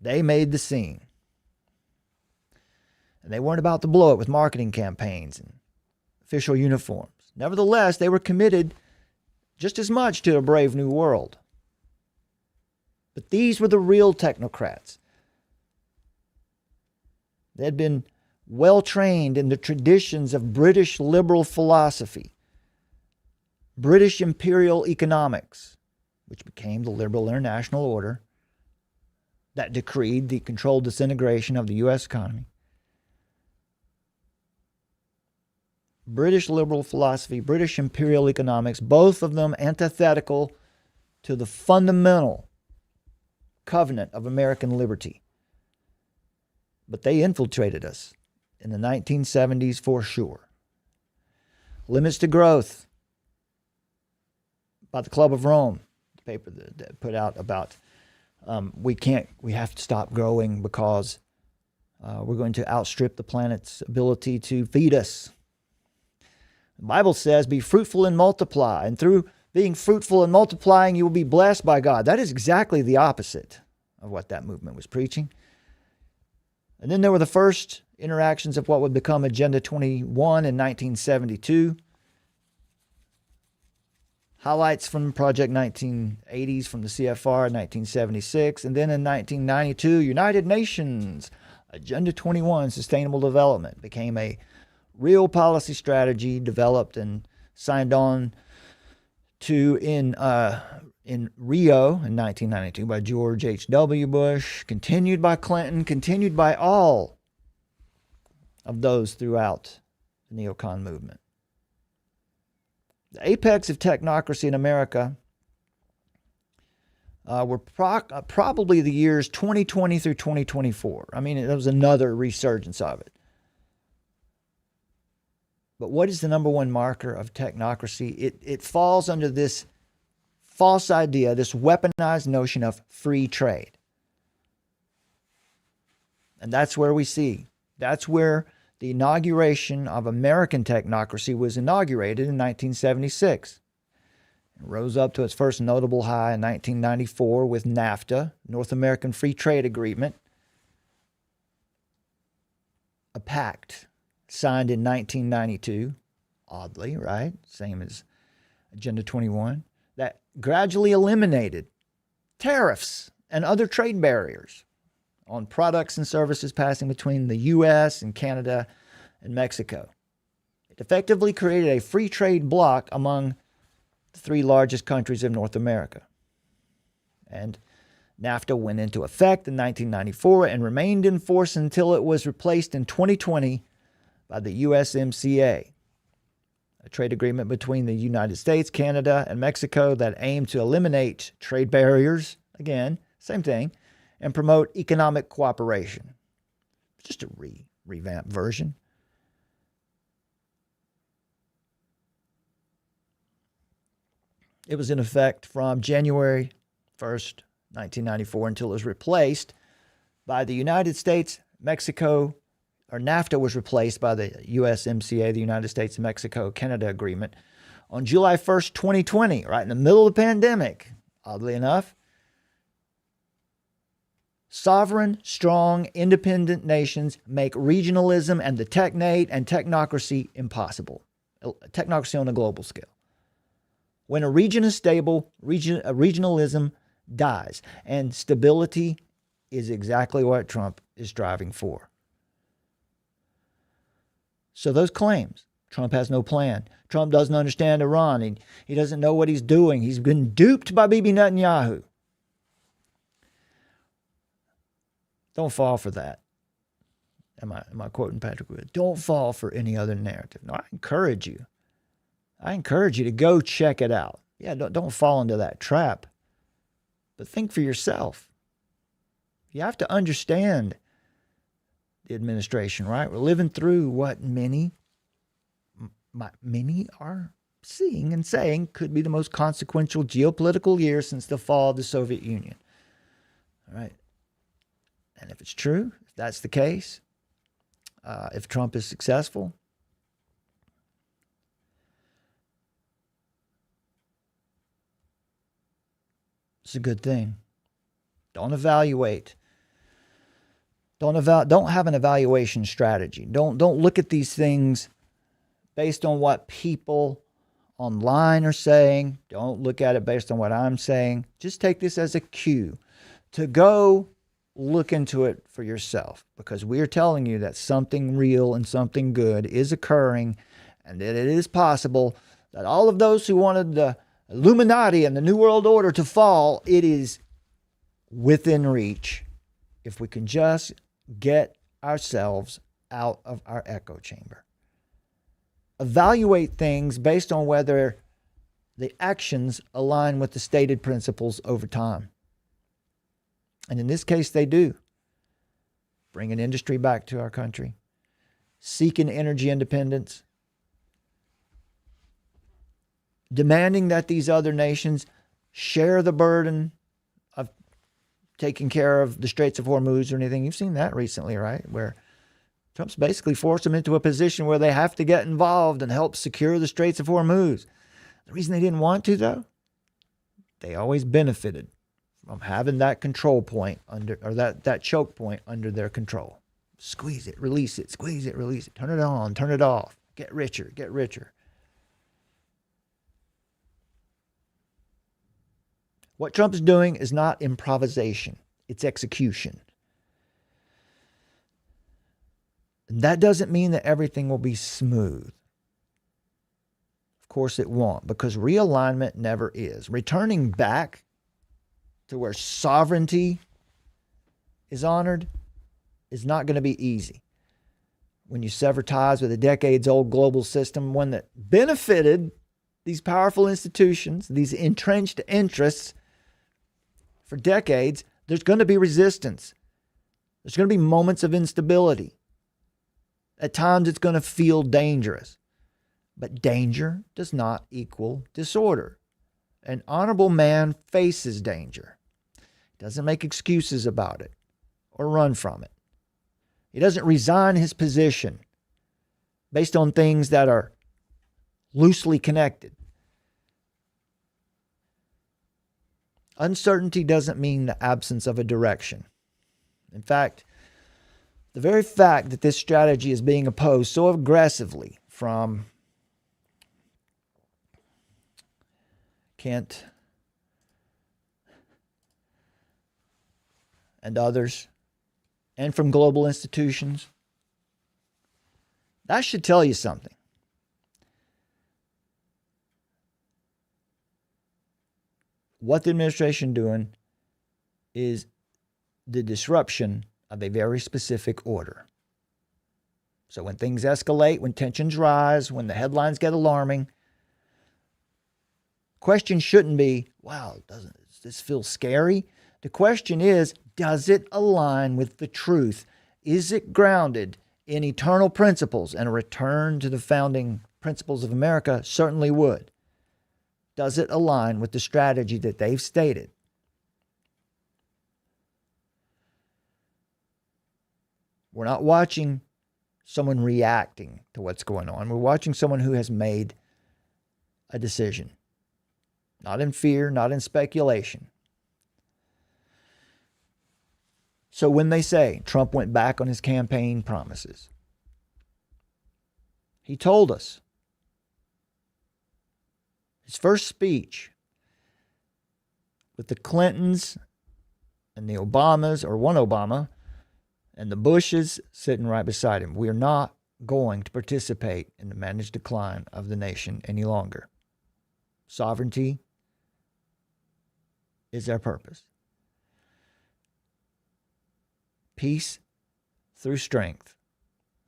They made the scene. And they weren't about to blow it with marketing campaigns and official uniforms. Nevertheless, they were committed just as much to a brave new world. But these were the real technocrats. They had been well trained in the traditions of British liberal philosophy, British imperial economics, which became the liberal international order that decreed the controlled disintegration of the U.S. economy. British liberal philosophy, British imperial economics, both of them antithetical to the fundamental covenant of American liberty. But they infiltrated us in the 1970s for sure. Limits to Growth by the Club of Rome, the paper that put out about we have to stop growing because we're going to outstrip the planet's ability to feed us. The Bible says, be fruitful and multiply. And through being fruitful and multiplying, you will be blessed by God. That is exactly the opposite of what that movement was preaching. And then there were the first interactions of what would become Agenda 21 in 1972. Highlights from Project 1980s from the CFR in 1976. And then in 1992, United Nations Agenda 21, Sustainable Development, became a real policy strategy developed and signed on to in Rio in 1992 by George H.W. Bush, continued by Clinton, continued by all of those throughout the neocon movement. The apex of technocracy in America were probably the years 2020 through 2024. I mean, there was another resurgence of it. But what is the number one marker of technocracy? It falls under this false idea, this weaponized notion of free trade. And that's where that's where the inauguration of American technocracy was inaugurated in 1976. It rose up to its first notable high in 1994 with NAFTA, North American Free Trade Agreement, a pact signed in 1992, oddly, right? Same as Agenda 21, that gradually eliminated tariffs and other trade barriers on products and services passing between the U.S. and Canada and Mexico. It effectively created a free trade bloc among the three largest countries of North America. And NAFTA went into effect in 1994 and remained in force until it was replaced in 2020 by the USMCA, a trade agreement between the United States, Canada, and Mexico that aimed to eliminate trade barriers, again, same thing, and promote economic cooperation. Just a revamped version. It was in effect from January 1st, 1994, until it was replaced by the United States, Mexico, or NAFTA was replaced by the USMCA, the United States, Mexico, Canada Agreement, on July 1st, 2020, right in the middle of the pandemic, oddly enough. Sovereign, strong, independent nations make regionalism and the technate and technocracy impossible. Technocracy on a global scale. When a region is stable, regionalism dies. And stability is exactly what Trump is striving for. So those claims, Trump has no plan. Trump doesn't understand Iran. He doesn't know what he's doing. He's been duped by Bibi Netanyahu. Don't fall for that. Am I quoting Patrick Wood? Don't fall for any other narrative. No, I encourage you. To go check it out. Yeah, don't fall into that trap. But think for yourself. You have to understand the administration, right? We're living through what many many are seeing and saying could be the most consequential geopolitical year since the fall of the Soviet Union. All right. And if it's true, if that's the case, if Trump is successful, it's a good thing. Don't evaluate. Don't have an evaluation strategy. Don't look at these things based on what people online are saying. Don't look at it based on what I'm saying. Just take this as a cue to go look into it for yourself, because we are telling you that something real and something good is occurring, and that it is possible that all of those who wanted the Illuminati and the New World Order to fall, it is within reach if we can just get ourselves out of our echo chamber. Evaluate things based on whether the actions align with the stated principles over time. And in this case, they do. Bringing industry back to our country, seeking energy independence, demanding that these other nations share the burden of taking care of the Straits of Hormuz or anything. You've seen that recently, right? Where Trump's basically forced them into a position where they have to get involved and help secure the Straits of Hormuz. The reason they didn't want to, though, they always benefited from having that control point under, or that choke point under their control. Squeeze it, release it, squeeze it, release it. Turn it on, turn it off. Get richer, get richer. What Trump's doing is not improvisation. It's execution. And that doesn't mean that everything will be smooth. Of course it won't, because realignment never is. Returning back to where sovereignty is honored is not going to be easy. When you sever ties with a decades-old global system, one that benefited these powerful institutions, these entrenched interests for decades, there's going to be resistance. There's going to be moments of instability. At times it's going to feel dangerous. But danger does not equal disorder. An honorable man faces danger. He doesn't make excuses about it or run from it. He doesn't resign his position based on things that are loosely connected. Uncertainty doesn't mean the absence of a direction. In fact, the very fact that this strategy is being opposed so aggressively from Kent and others, and from global institutions, that should tell you something. What the administration doing is the disruption of a very specific order. So when things escalate, when tensions rise, when the headlines get alarming, question shouldn't be, wow, does this feel scary? The question is, does it align with the truth? Is it grounded in eternal principles? And a return to the founding principles of America certainly would. Does it align with the strategy that they've stated? We're not watching someone reacting to what's going on. We're watching someone who has made a decision. Not in fear, not in speculation. So when they say Trump went back on his campaign promises, he told us, his first speech with the Clintons and the Obamas, or one Obama, and the Bushes sitting right beside him, we are not going to participate in the managed decline of the nation any longer. Sovereignty is our purpose. Peace through strength.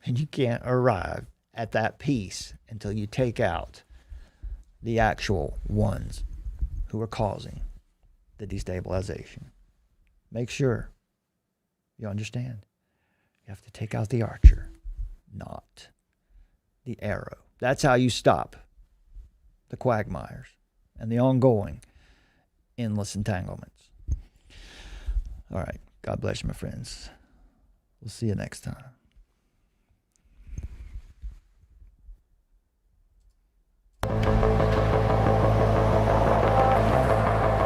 And you can't arrive at that peace until you take out the actual ones who are causing the destabilization. Make sure you understand. You have to take out the archer, not the arrow That's how you stop the quagmires and the ongoing endless entanglements. All right. God bless you, my friends. We'll see you next time.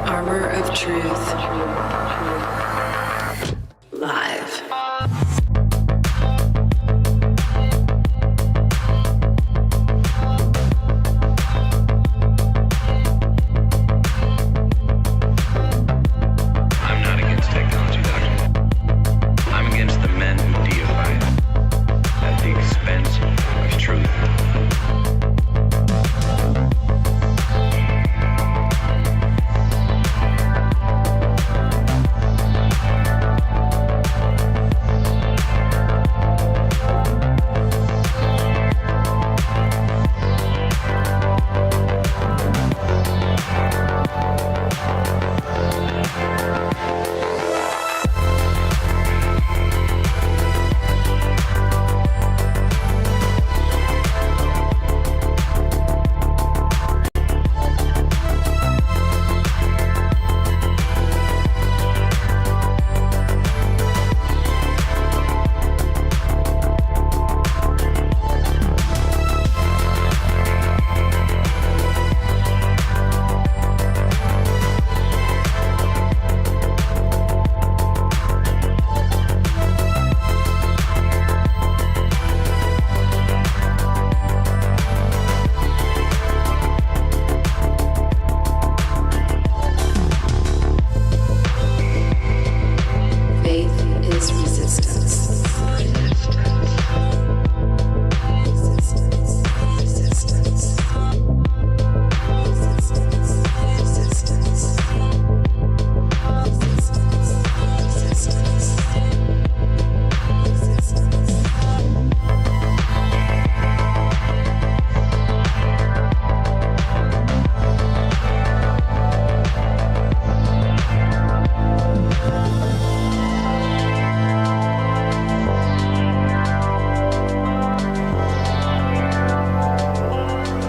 Armor of Truth. Live. I'm not against technology, Doctor. I'm against the men who deify it at the expense of truth.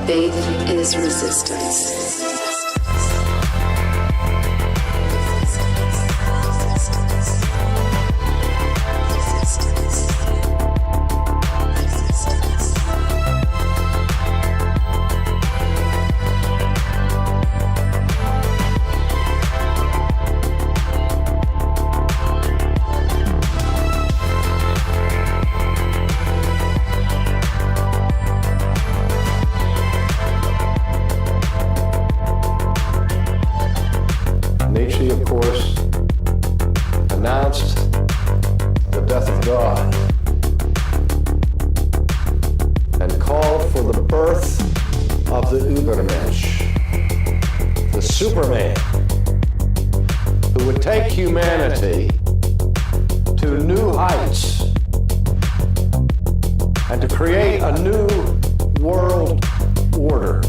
Faith is resistance. Nietzsche, of course, announced the death of God and called for the birth of the Übermensch, the Superman, who would take humanity to new heights and to create a new world order.